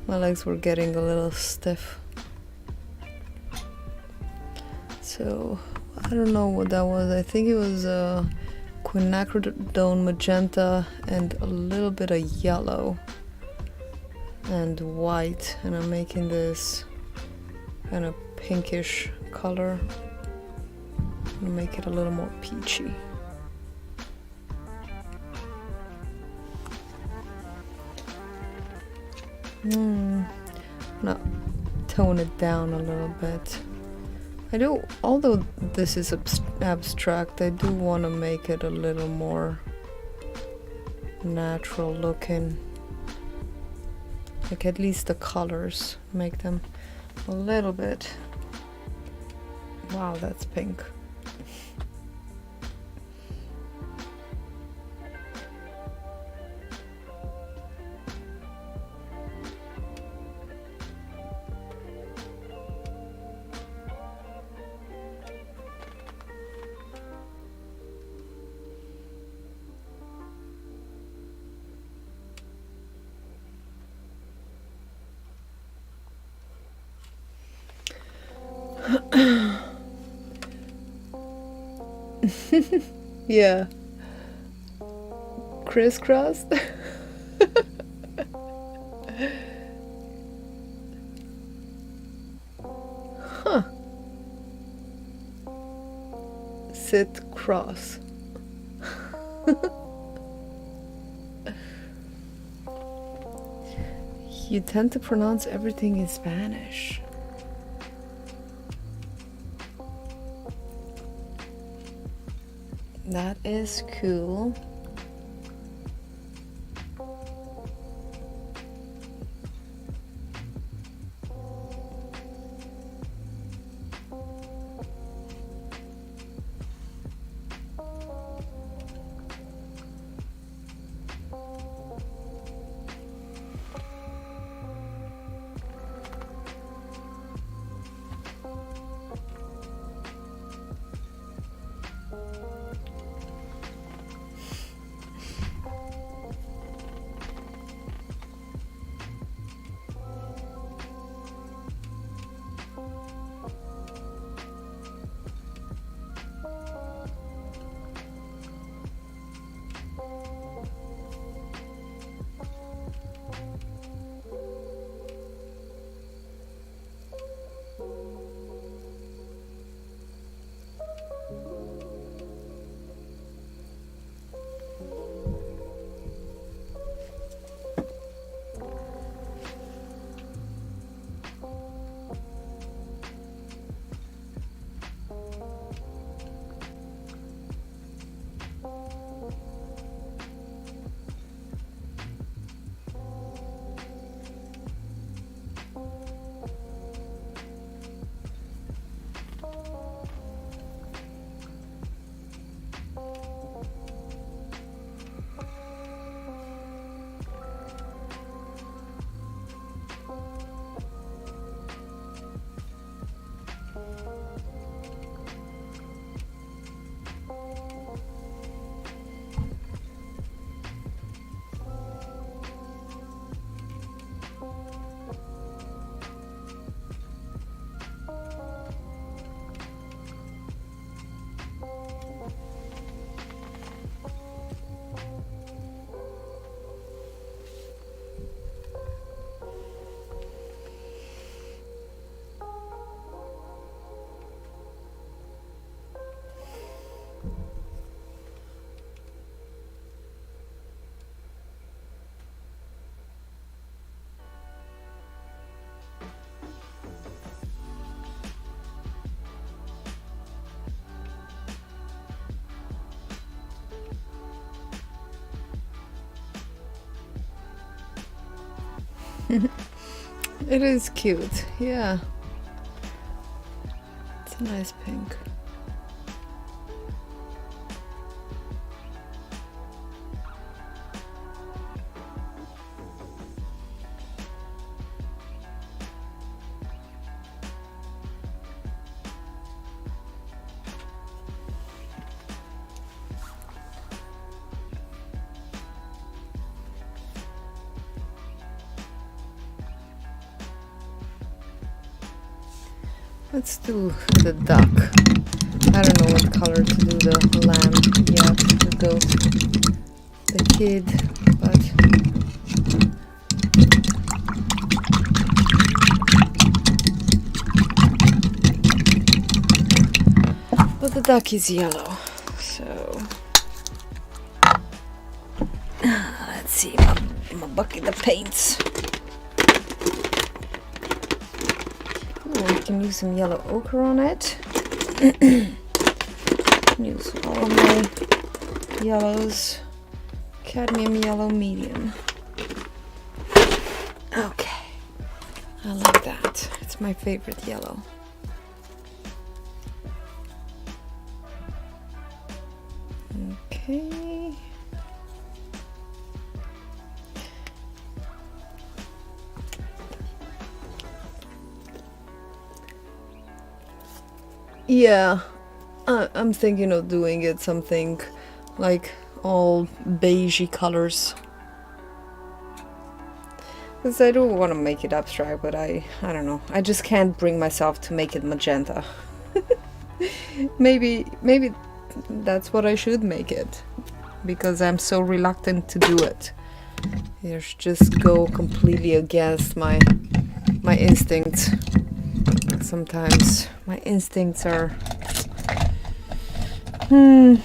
My legs were getting a little stiff. So I don't know what that was. I think it was quinacridone magenta and a little bit of yellow and white, and I'm making this kind of pinkish color. I'm gonna make it a little more peachy. I'm gonna tone it down a little bit. I do, although this is abstract, I do want to make it a little more natural looking. Like at least the colors, make them a little bit. Wow, that's pink. Yeah. Crisscross. Huh. Sit cross. You tend to pronounce everything in Spanish. That is cool. It is cute, yeah. It's a nice pink. Let's do the duck. I don't know what color to do the lamb yet, the goat, the kid, but the duck is yellow, so let's see my bucket of paints. I can use some yellow ochre on it. Use all of my yellows. Cadmium yellow medium. Okay, I like that. It's my favorite yellow. Okay. Yeah, I'm thinking of doing it something like all beigey colors. Because I do want to make it abstract, but I don't know. I just can't bring myself to make it magenta. maybe that's what I should make it. Because I'm so reluctant to do it. Just go completely against my instincts. Sometimes my instincts are, I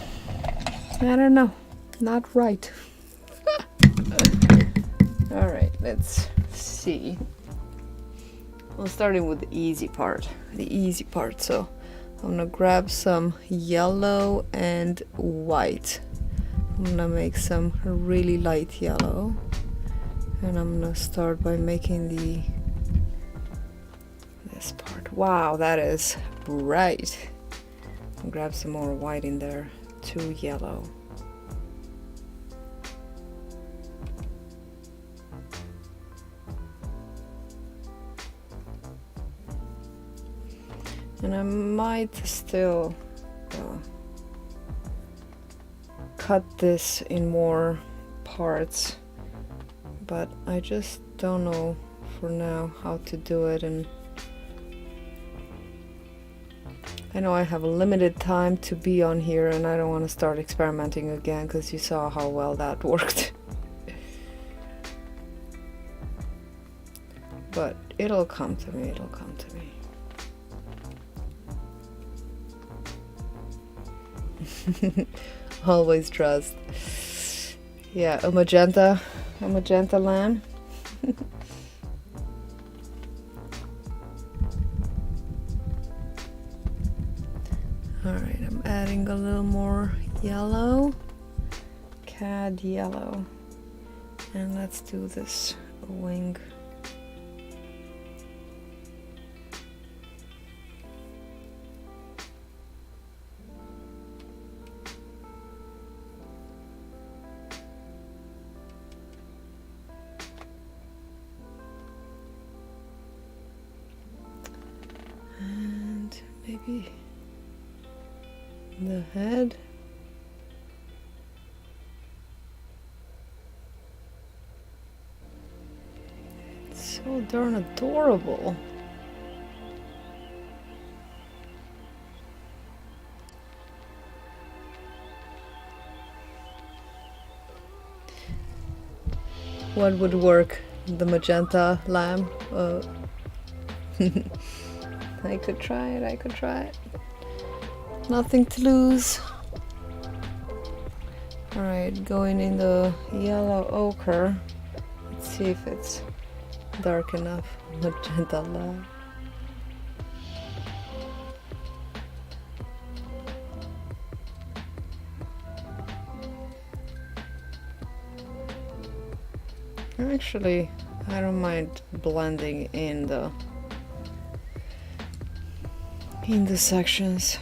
don't know, not right. All right, let's see. I'm starting with the easy part. So I'm gonna grab some yellow and white. I'm gonna make some really light yellow, and I'm gonna start by making this part. Wow, that is bright. I'll grab some more white in there, too yellow. And I might still cut this in more parts, but I just don't know for now how to do it, and I know I have a limited time to be on here, and I don't want to start experimenting again because you saw how well that worked. But it'll come to me, it'll come to me. Always trust. Yeah, a magenta lamb. Alright, I'm adding a little more yellow, cad yellow, and let's do this wing. And maybe the head. It's so darn adorable. What would work? The magenta lamb? I could try it. Nothing to lose. Alright, going in the yellow ochre. Let's see if it's dark enough. Magenta lamb. Actually, I don't mind blending in the sections.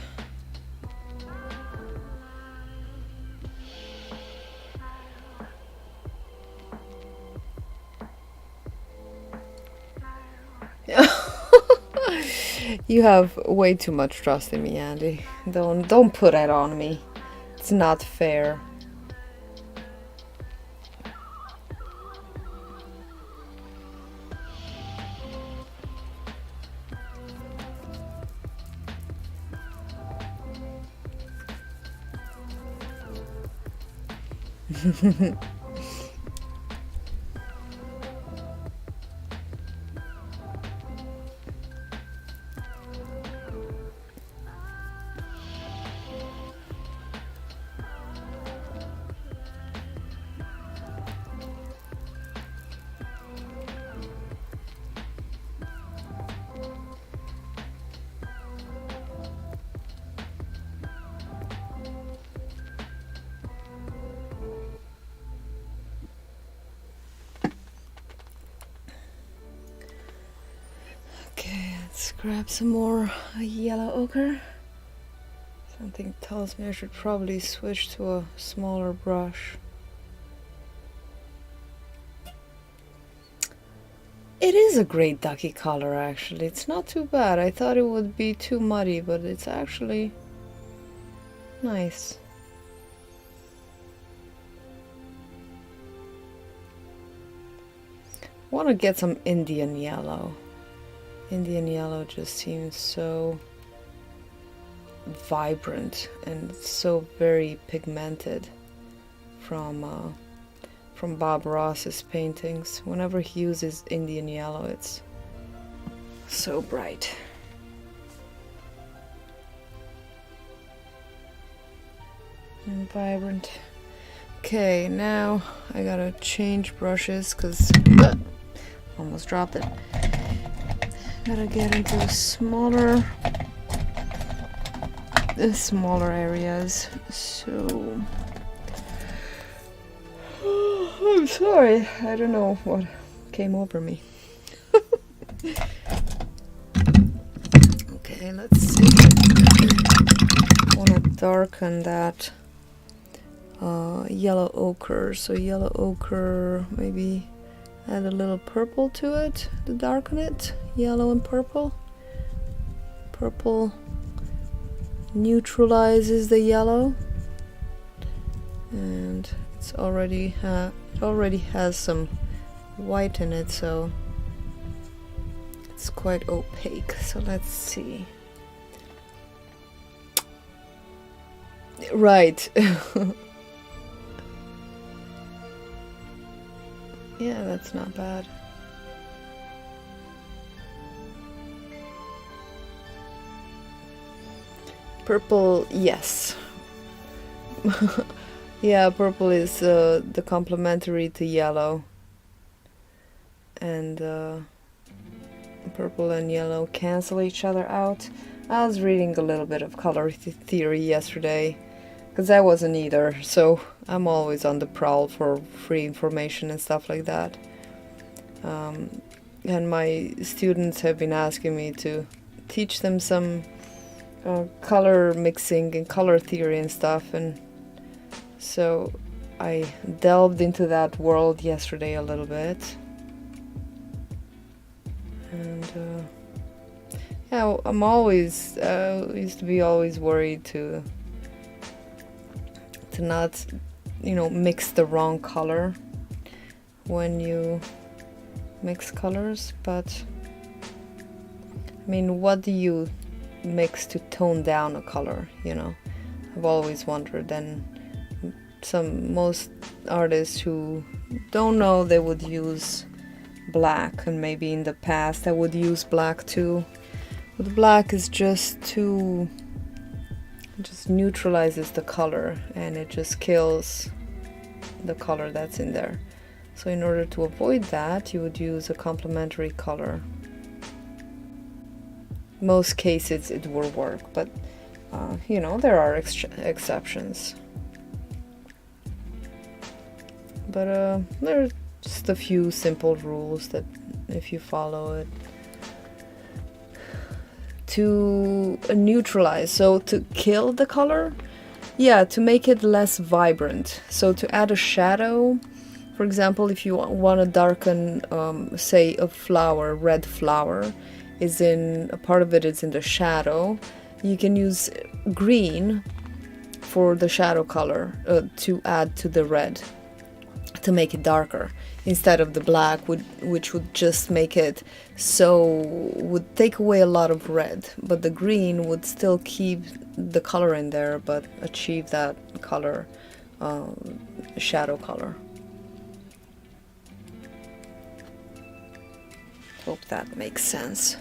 You have way too much trust in me, Andy. Don't put that on me. It's not fair. Okay, let's grab some more yellow ochre. Something tells me I should probably switch to a smaller brush. It is a great ducky color, actually. It's not too bad. I thought it would be too muddy, but it's actually nice. I want to get some Indian yellow. Indian yellow just seems so vibrant and so very pigmented from Bob Ross's paintings. Whenever he uses Indian yellow, it's so bright. And vibrant. Okay, now I gotta change brushes because almost dropped it. Gotta get into smaller areas. So I'm sorry, I don't know what came over me. Okay, let's see. I want to darken that yellow ochre. So yellow ochre, maybe add a little purple to it to darken it. Yellow and purple. Purple neutralizes the yellow, and it already has some white in it, so it's quite opaque. So let's see. Right. Yeah, that's not bad. Purple, yes. Yeah, purple is the complementary to yellow. And purple and yellow cancel each other out. I was reading a little bit of color theory yesterday, because I wasn't either, so I'm always on the prowl for free information and stuff like that. And my students have been asking me to teach them some color mixing and color theory and stuff, and so I delved into that world yesterday a little bit. And yeah, I'm always used to be always worried to not, mix the wrong color when you mix colors. But I mean, what do you mix to tone down a color? I've always wondered. And most artists who don't know, they would use black, and maybe in the past I would use black too. But black is just neutralizes the color, and it just kills the color that's in there. So in order to avoid that, you would use a complementary color. Most cases it will work, but there are exceptions. But Just a few simple rules that if you follow it. To neutralize, so to kill the color, yeah, to make it less vibrant. So to add a shadow, for example, if you want to darken, say, a flower, red flower, is in a part of it is in the shadow, you can use green for the shadow color to add to the red, to make it darker, instead of the black, which would just make it would take away a lot of red, but the green would still keep the color in there but achieve that color, shadow color. Hope that makes sense.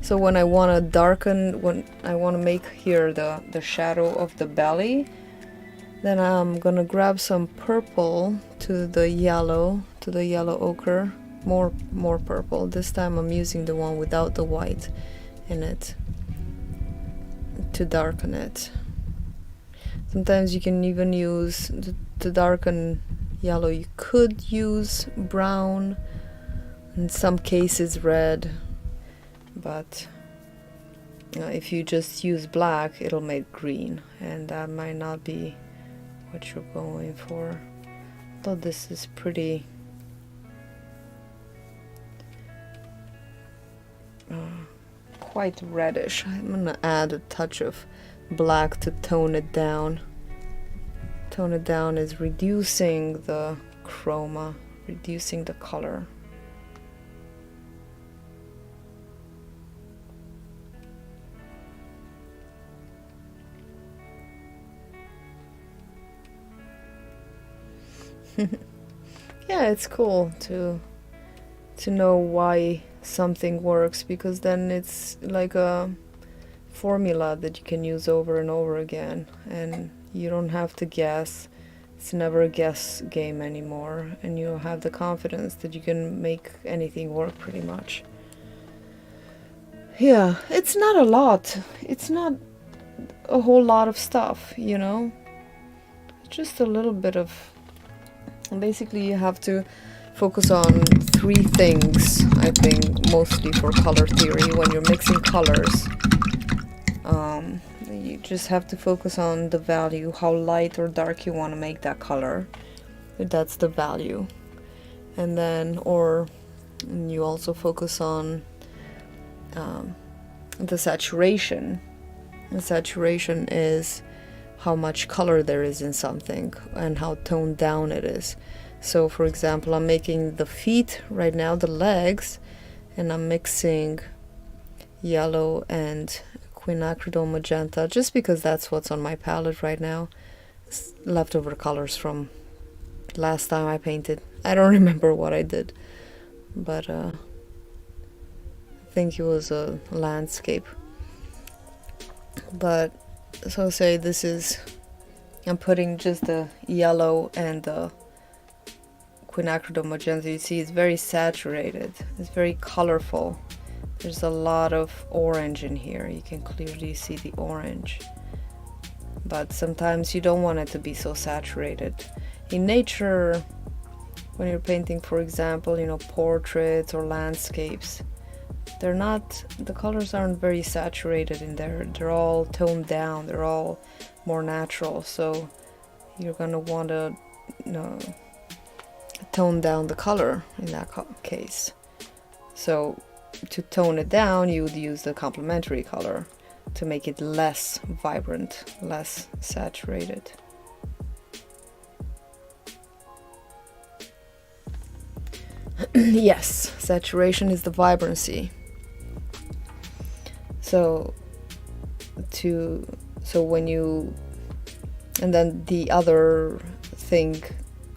So when I want to darken, when I want to make here the shadow of the belly, then I'm gonna grab some purple to the yellow ochre, more purple. This time I'm using the one without the white in it to darken it. Sometimes you can even use, to darken yellow, you could use brown, in some cases red, but if you just use black, it'll make green, and that might not be what you're going for. Though this is pretty quite reddish. I'm gonna add a touch of black to tone it down. Tone it down is reducing the chroma, reducing the color. Yeah, it's cool to know why something works, because then it's like a formula that you can use over and over again, and you don't have to guess. It's never a guess game anymore, and you have the confidence that you can make anything work pretty much. Yeah, it's not a lot. It's not a whole lot of stuff, you know? Just a little bit of... Basically, you have to focus on three things, I think, mostly for color theory. When you're mixing colors, you just have to focus on the value, how light or dark you want to make that color. That's the value. And then, you also focus on the saturation. The saturation is how much color there is in something and how toned down it is. So for example, I'm making the feet right now, the legs, and I'm mixing yellow and quinacridone magenta just because that's what's on my palette right now. It's leftover colors from last time I painted. I don't remember what I did, but I think it was a landscape. But so say this is, I'm putting just the yellow and the quinacridone magenta. You see it's very saturated, it's very colorful. There's a lot of orange in here. You can clearly see the orange, but sometimes you don't want it to be so saturated. In nature, when you're painting, for example, you know, portraits or landscapes, the colors aren't very saturated in there. They're all toned down, they're all more natural. So you're gonna want to, you know, tone down the color in that case. So to tone it down, you would use the complementary color to make it less vibrant, less saturated. Yes, saturation is the vibrancy. So when you, and then the other thing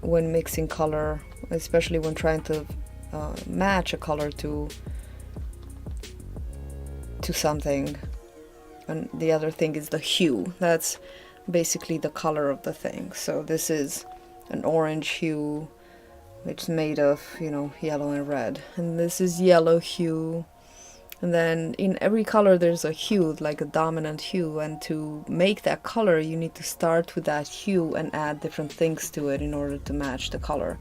when mixing color, especially when trying to match a color to something, and the other thing is the hue. That's basically the color of the thing. So this is an orange hue, which is made of, you know, yellow and red, and this is yellow hue. And then in every color there's a hue, like a dominant hue, and to make that color you need to start with that hue and add different things to it in order to match the color.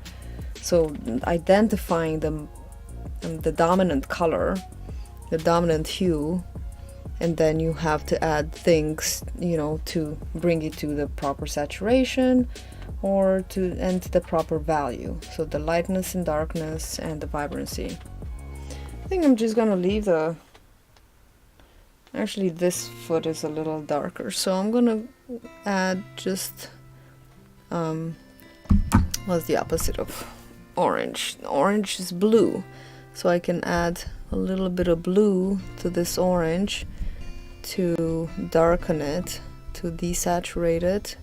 So identifying the dominant color, the dominant hue, and then you have to add things, you know, to bring it to the proper saturation or to and the proper value. So the lightness and darkness and the vibrancy. I think I'm just gonna leave the, actually this foot is a little darker, so I'm gonna add just what's the opposite of orange? Orange is blue, so I can add a little bit of blue to this orange to darken it, to desaturate it,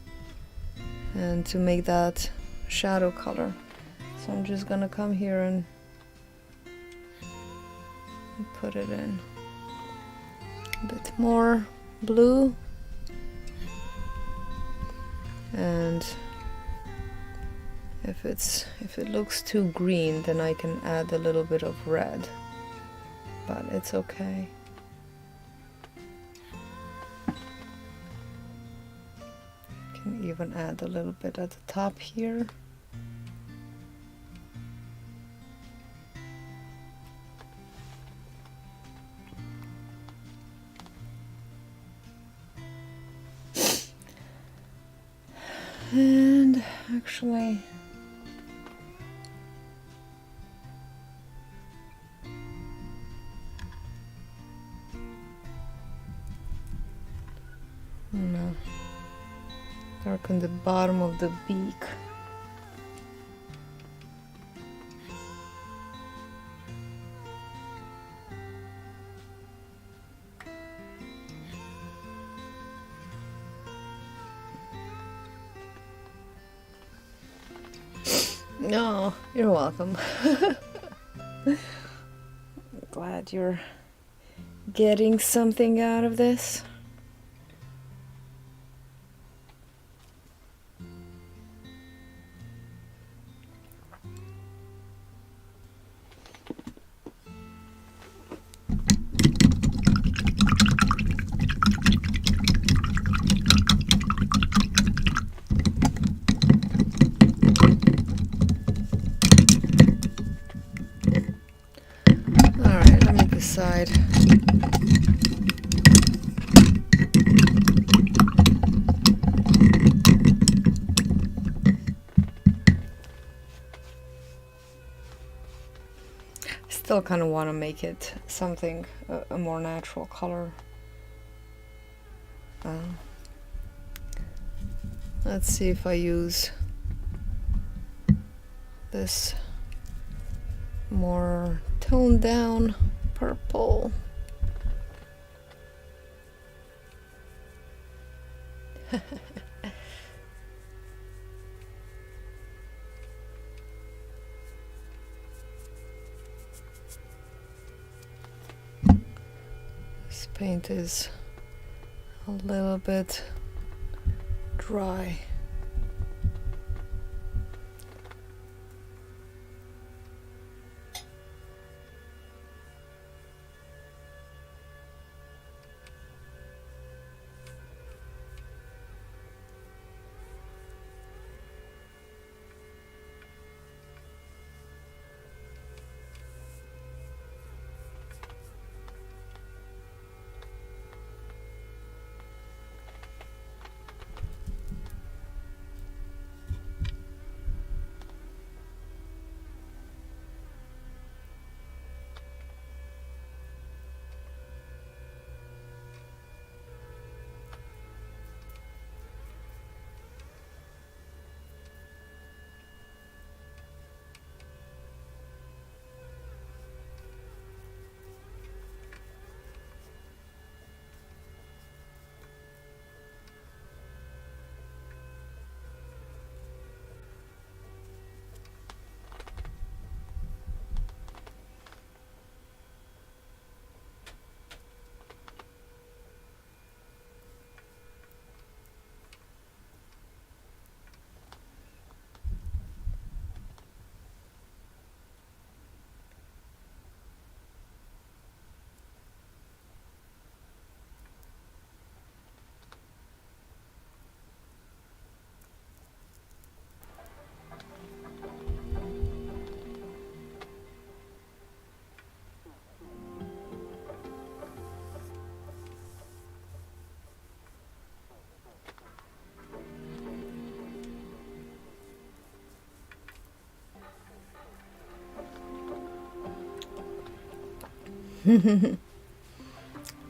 and to make that shadow color. So I'm just gonna come here and put it in a bit more blue, and if it looks too green, then I can add a little bit of red, but it's okay. Can even add a little bit at the top here. And actually, no, darken the bottom of the beak. No, you're welcome. Glad you're getting something out of this. Alright, let me decide. Still kind of want to make it something, a more natural color. Let's see if I use this more toned down purple. This paint is a little bit dry.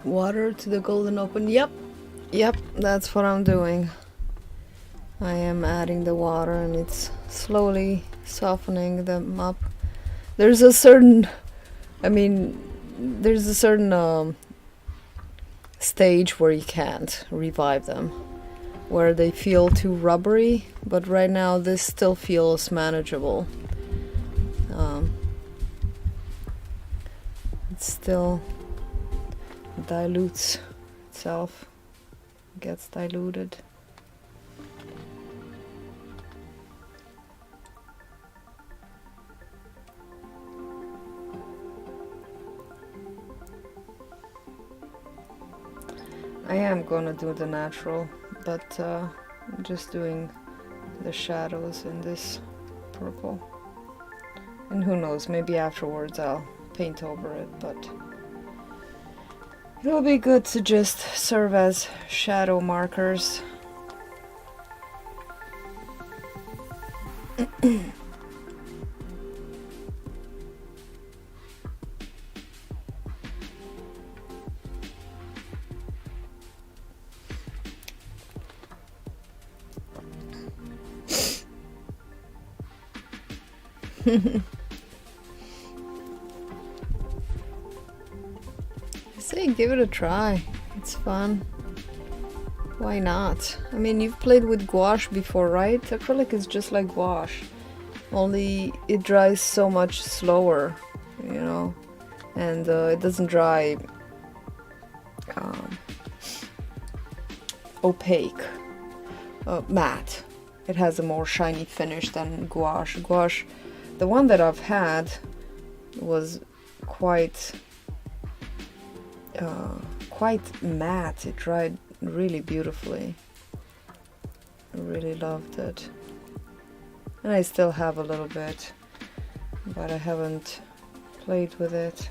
Water to the golden open. Yep, that's what I'm doing. I am adding the water and it's slowly softening them up. There's a certain, stage where you can't revive them, where they feel too rubbery, but right now this still feels manageable. It still dilutes itself, gets diluted. I am gonna do the natural, but I'm just doing the shadows in this purple. And who knows, maybe afterwards I'll paint over it, but it'll be good to just serve as shadow markers. I say give it a try. It's fun. Why not? I mean, you've played with gouache before, right? Acrylic is just like gouache, only it dries so much slower, you know, and it doesn't dry opaque, matte. It has a more shiny finish than gouache. Gouache, the one that I've had, was quite matte. It dried really beautifully. I really loved it. And I still have a little bit, but I haven't played with it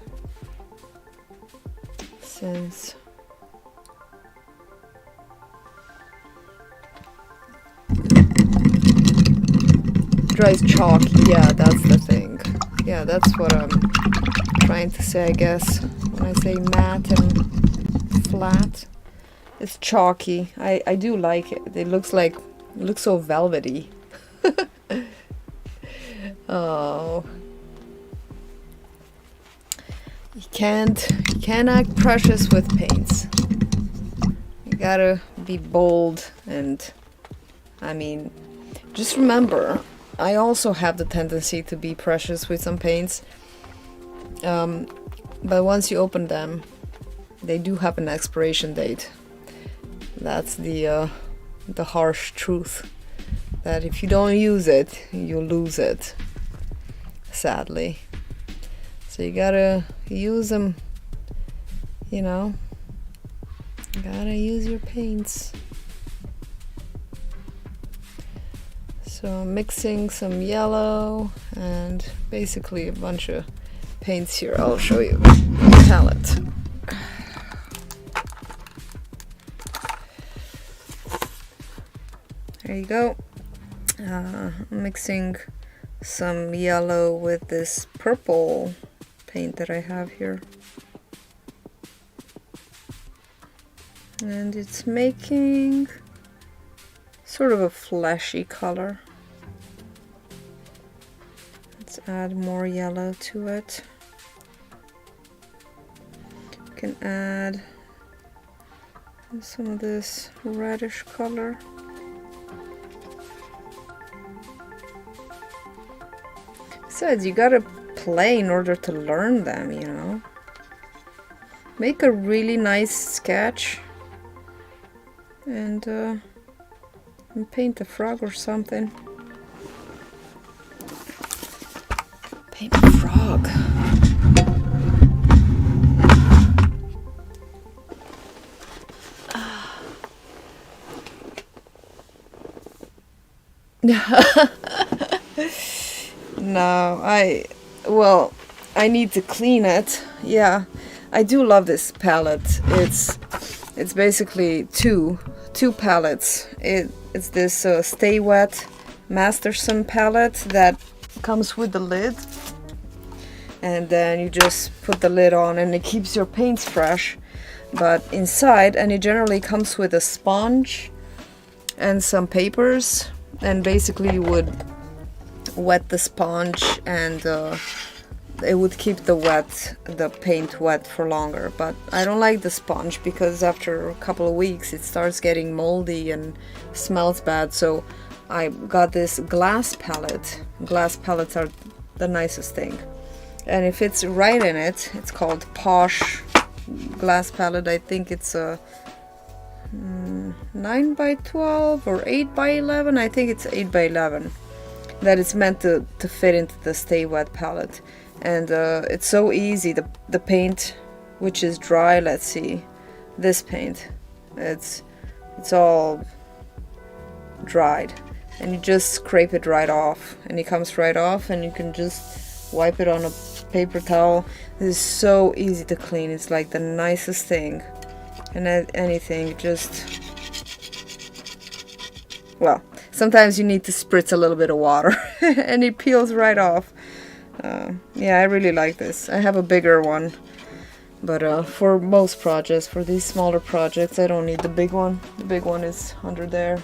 since. Dries chalky, yeah, that's the thing. Yeah, that's what I'm trying to say, I guess. When I say matte and flat, it's chalky. I do like it. It looks so velvety. Oh, you can't act precious with paints. You gotta be bold, and I mean, just remember, I also have the tendency to be precious with some paints, but once you open them, they do have an expiration date. That's the harsh truth, that if you don't use it, you lose it, sadly. So you gotta use them, you know, you gotta use your paints. So I'm mixing some yellow and basically a bunch of paints here. I'll show you the palette. There you go. Mixing some yellow with this purple paint that I have here. And it's making sort of a fleshy color. Let's add more yellow to it. You can add some of this reddish color. Besides, you gotta play in order to learn them, you know. Make a really nice sketch and paint a frog or something. Paint a frog. No, I need to clean it. Yeah, I do love this palette. It's basically two palettes. It's this Stay Wet Masterson palette that comes with the lid, and then you just put the lid on and it keeps your paints fresh. But inside, and it generally comes with a sponge and some papers, and basically you would wet the sponge and it would keep the paint wet for longer. But I don't like the sponge because after a couple of weeks it starts getting moldy and smells bad. So I got this glass palette. Glass palettes are the nicest thing, and it fits right in it. It's called Posh glass palette. I think it's a 9 by 12 or 8 by 11. I think it's 8 by 11 that it's meant to fit into the Stay Wet palette. And it's so easy. The paint, which is dry, let's see, this paint, it's all dried, and you just scrape it right off, and it comes right off, and you can just wipe it on a paper towel. It is so easy to clean. It's like the nicest thing. And anything, just, well, sometimes you need to spritz a little bit of water and it peels right off. Yeah, I really like this. I have a bigger one, but for most projects, for these smaller projects, I don't need the big one. The big one is under there.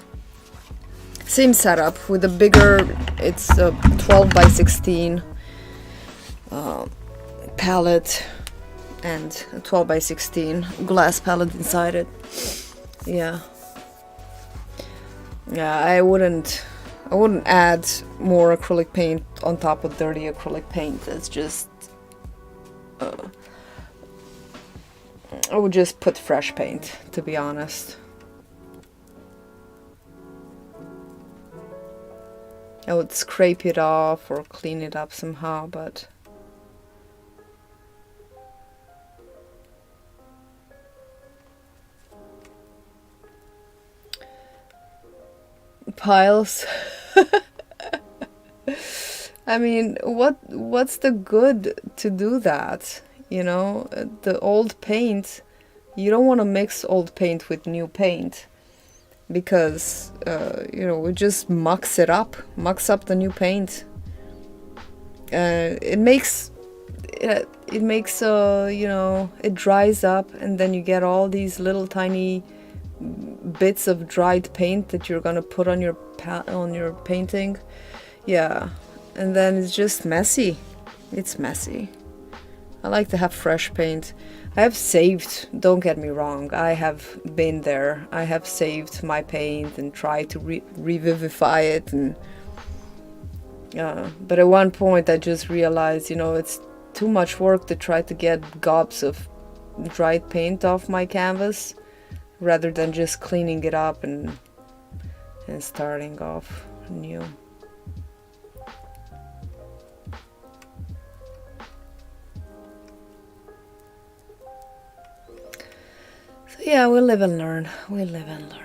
Same setup with the bigger, it's a 12 by 16 palette and a 12 by 16 glass palette inside it. Yeah, I wouldn't add more acrylic paint on top of dirty acrylic paint. It's just I would just put fresh paint, to be honest. I would scrape it off or clean it up somehow, but piles. I mean, what's the good to do that? You know, the old paint, you don't want to mix old paint with new paint, because you know, it just mucks up the new paint. It makes you know, it dries up, and then you get all these little tiny bits of dried paint that you're gonna put on your painting. Yeah, and then it's just messy. It's messy. I like to have fresh paint. I have saved, don't get me wrong, I have been there. I have saved my paint and tried to revivify it, and but at one point I just realized, you know, it's too much work to try to get gobs of dried paint off my canvas, rather than just cleaning it up and starting off new. So yeah, we live and learn. We live and learn.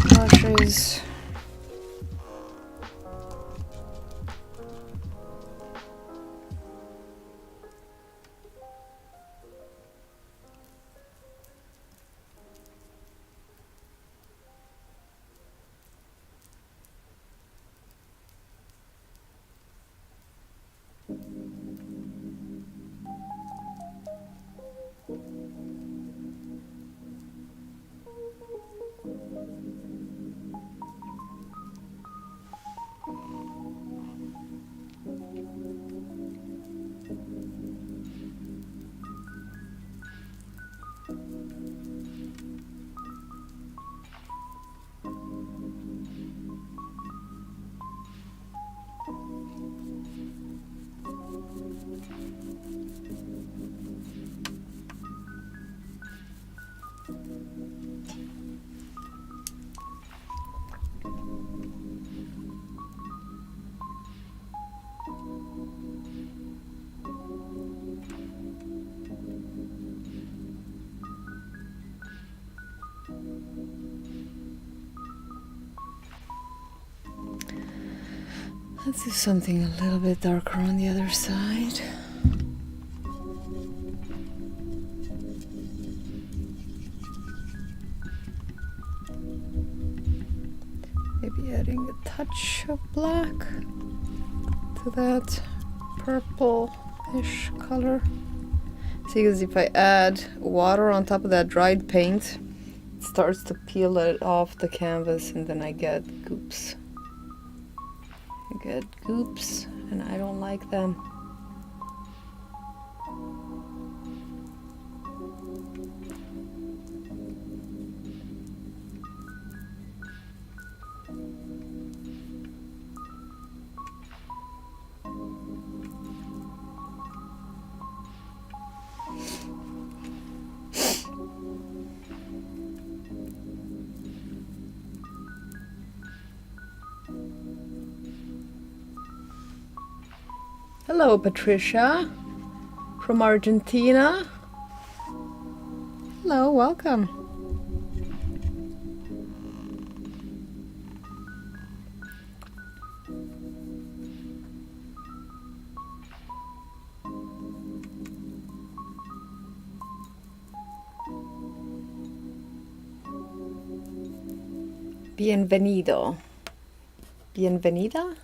Brushes. Let's do something a little bit darker on the other side. Maybe adding a touch of black to that purple-ish color. See, because if I add water on top of that dried paint, it starts to peel it off the canvas and then I get goops. And I don't like them. Hello, Patricia from Argentina. Hello, welcome. Bienvenido. Bienvenida?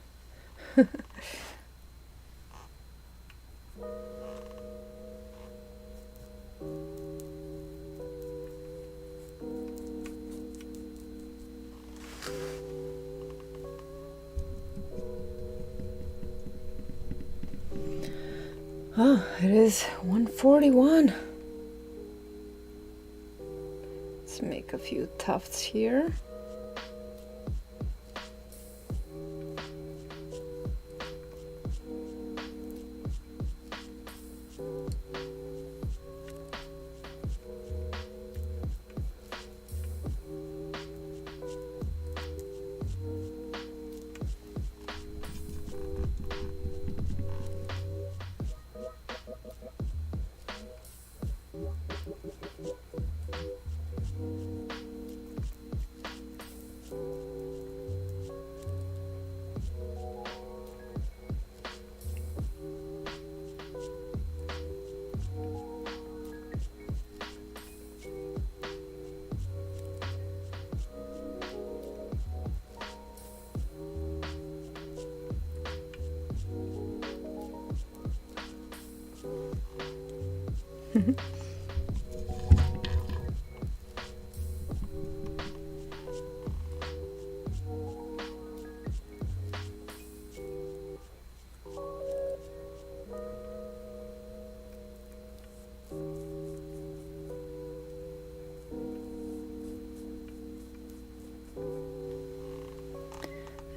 Oh, it is 1:41. Let's make a few tufts here.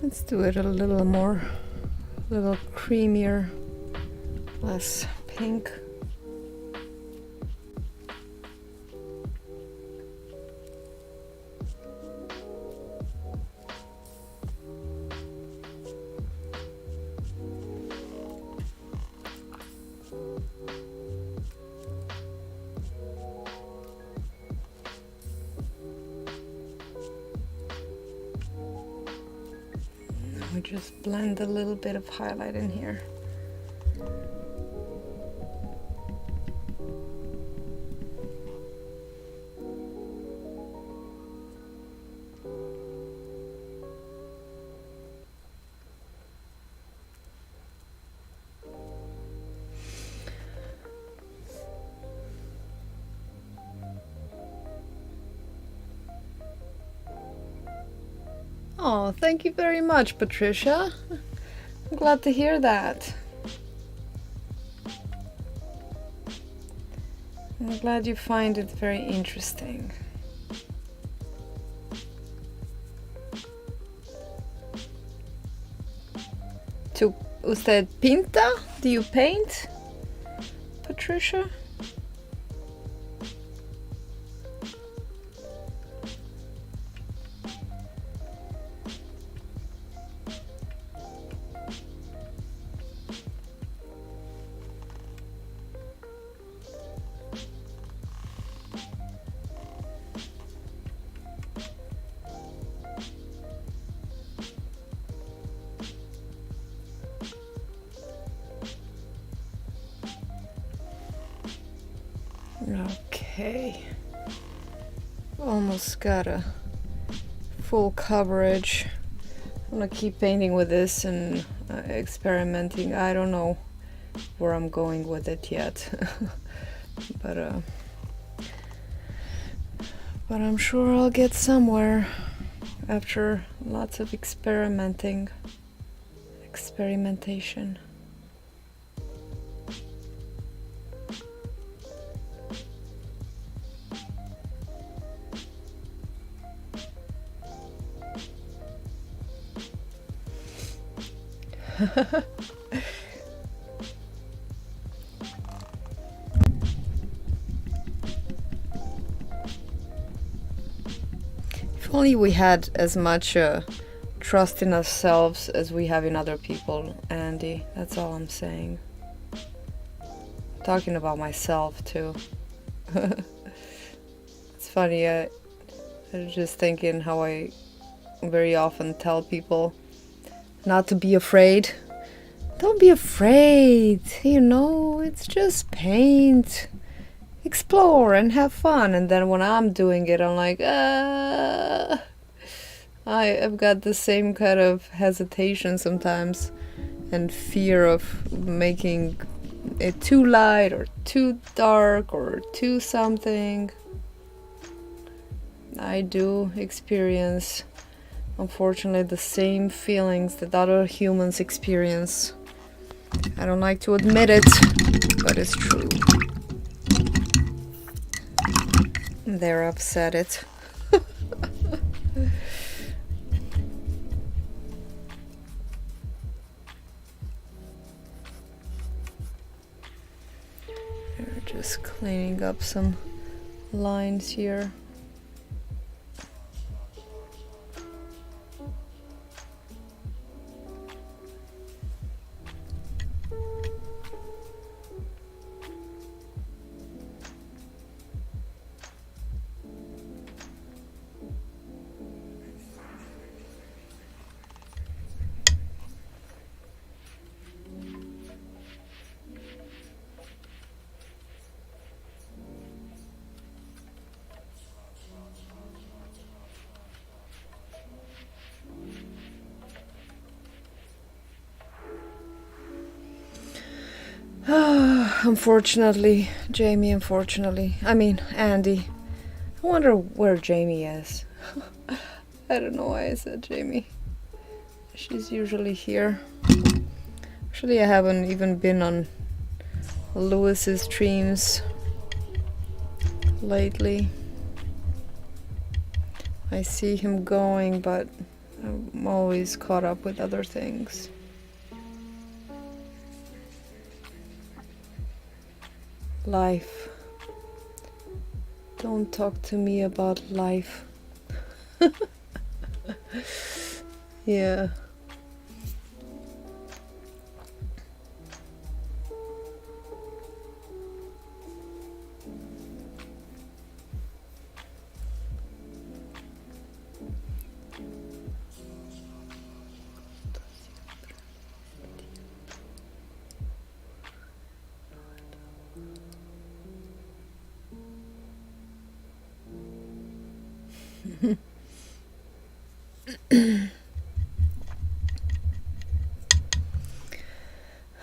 Let's do it a little more, a little creamier, less pink. We just blend a little bit of highlight in here. Oh, thank you very much, Patricia. I'm glad to hear that. I'm glad you find it very interesting. ¿Usted pinta? Do you paint, Patricia? Okay. Almost got a full coverage. I'm gonna keep painting with this and experimenting. I don't know where I'm going with it yet. but I'm sure I'll get somewhere after lots of experimentation. If only we had as much trust in ourselves as we have in other people, Andy. That's all I'm saying. Talking about myself too. It's funny, I was just thinking how I very often tell people not to be afraid. Don't be afraid, it's just paint. Explore and have fun. And then when I'm doing it, I'm like, I've got the same kind of hesitation sometimes and fear of making it too light or too dark or too something. I do experience, unfortunately, the same feelings that other humans experience. I don't like to admit it, but it's true. There, I've said it. We're just cleaning up some lines here. Unfortunately, Jamie, Andy. I wonder where Jamie is. I don't know why I said Jamie. She's usually here. Actually, I haven't even been on Lewis's streams lately. I see him going, but I'm always caught up with other things. Life. Don't talk to me about life. Yeah.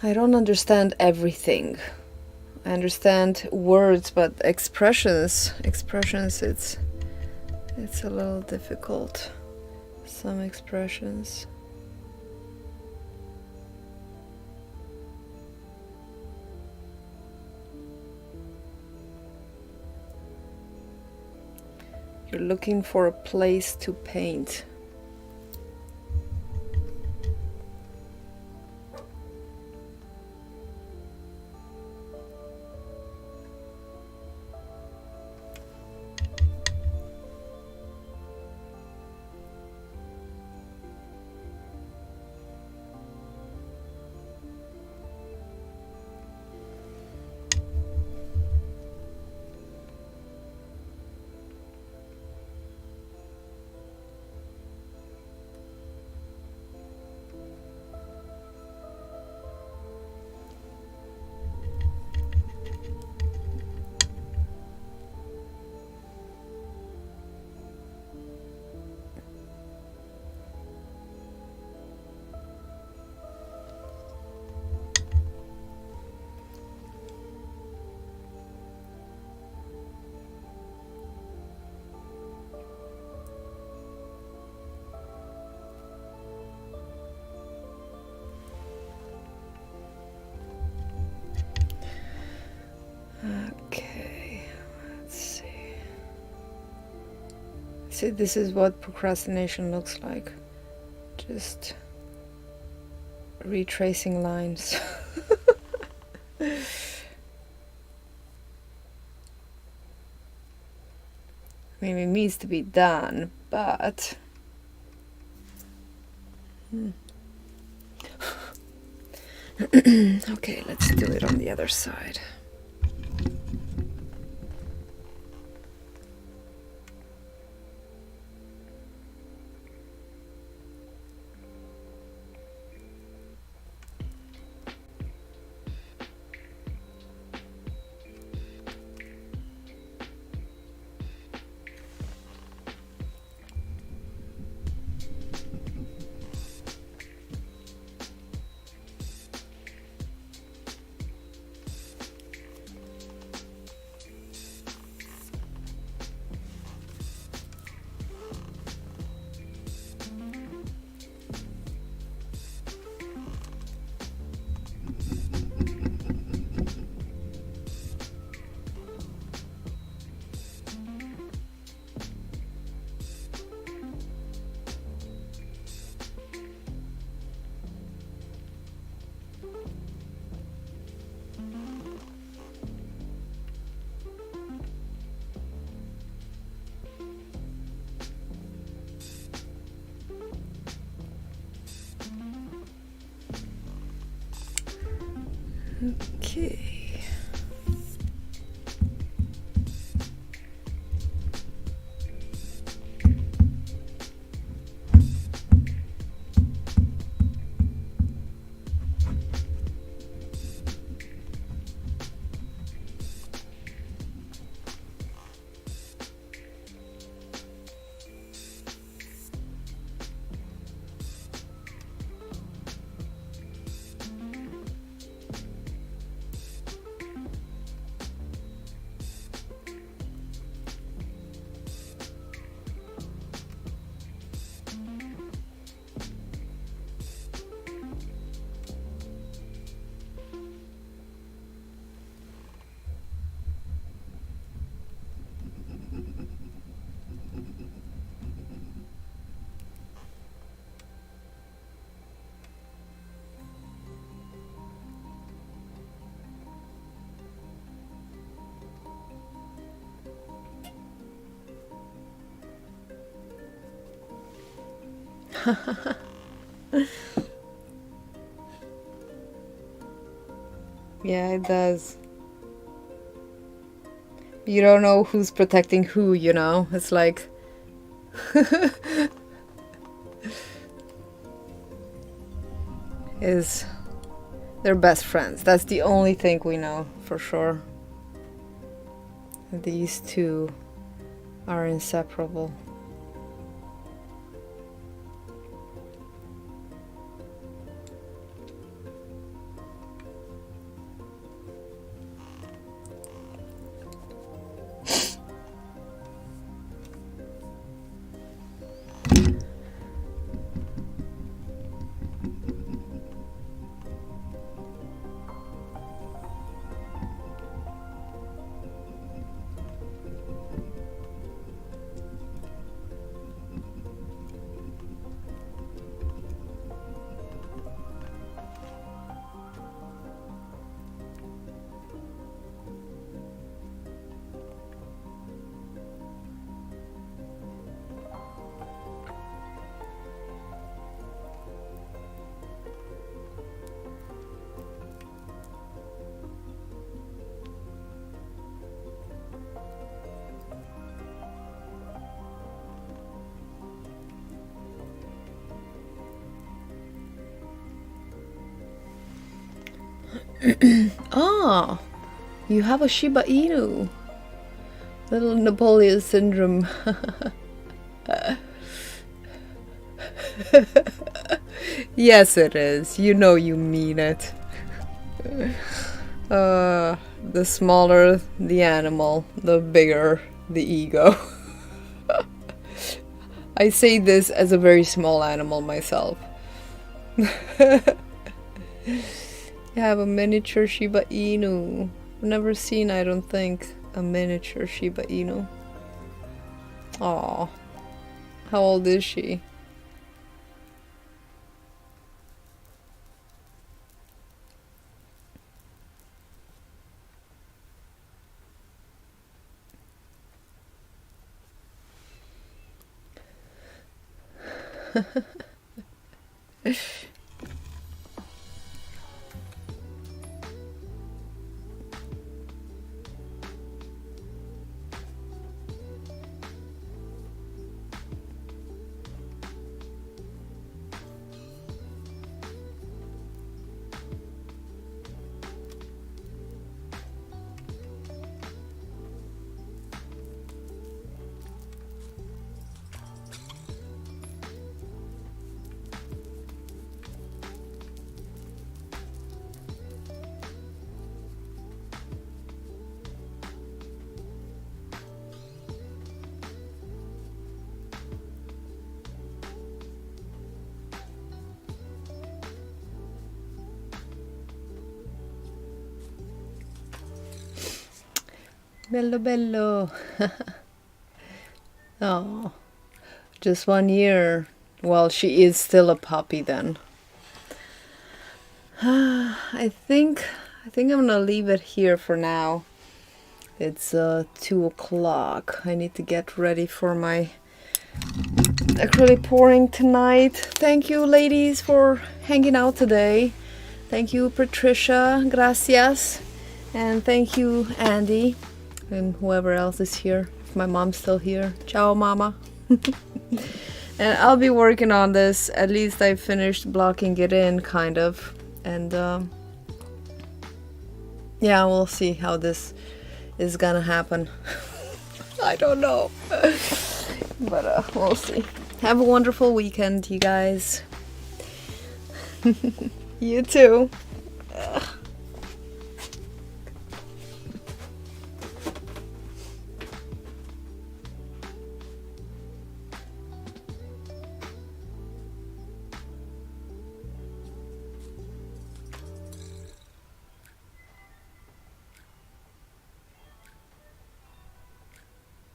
I don't understand everything. I understand words, but expressions, it's a little difficult. Some expressions. You're looking for a place to paint. See, this is what procrastination looks like. Just retracing lines. I mean, it needs to be done, but okay, let's do it on the other side. Okay. Yeah, it does. You don't know who's protecting who, you know? It's like... They're best friends. That's the only thing we know for sure. These two are inseparable. Oh, you have a Shiba Inu. Little Napoleon syndrome. Yes, it is. You know you mean it. The smaller the animal, the bigger the ego. I say this as a very small animal myself. You have a miniature Shiba Inu. Never seen, I don't think, a miniature Shiba Inu. Aww. How old is she? Bello bello. Oh, just 1 year. Well, she is still a puppy then. I think I'm gonna leave it here for now. It's 2 o'clock. I need to get ready for my acrylic pouring tonight. Thank you, ladies, for hanging out today. Thank you, Patricia. Gracias. And thank you, Andy. And whoever else is here. If my mom's still here. Ciao, mama. And I'll be working on this. At least I finished blocking it in, kind of. And yeah, we'll see how this is gonna happen. I don't know. But we'll see. Have a wonderful weekend, you guys. You too.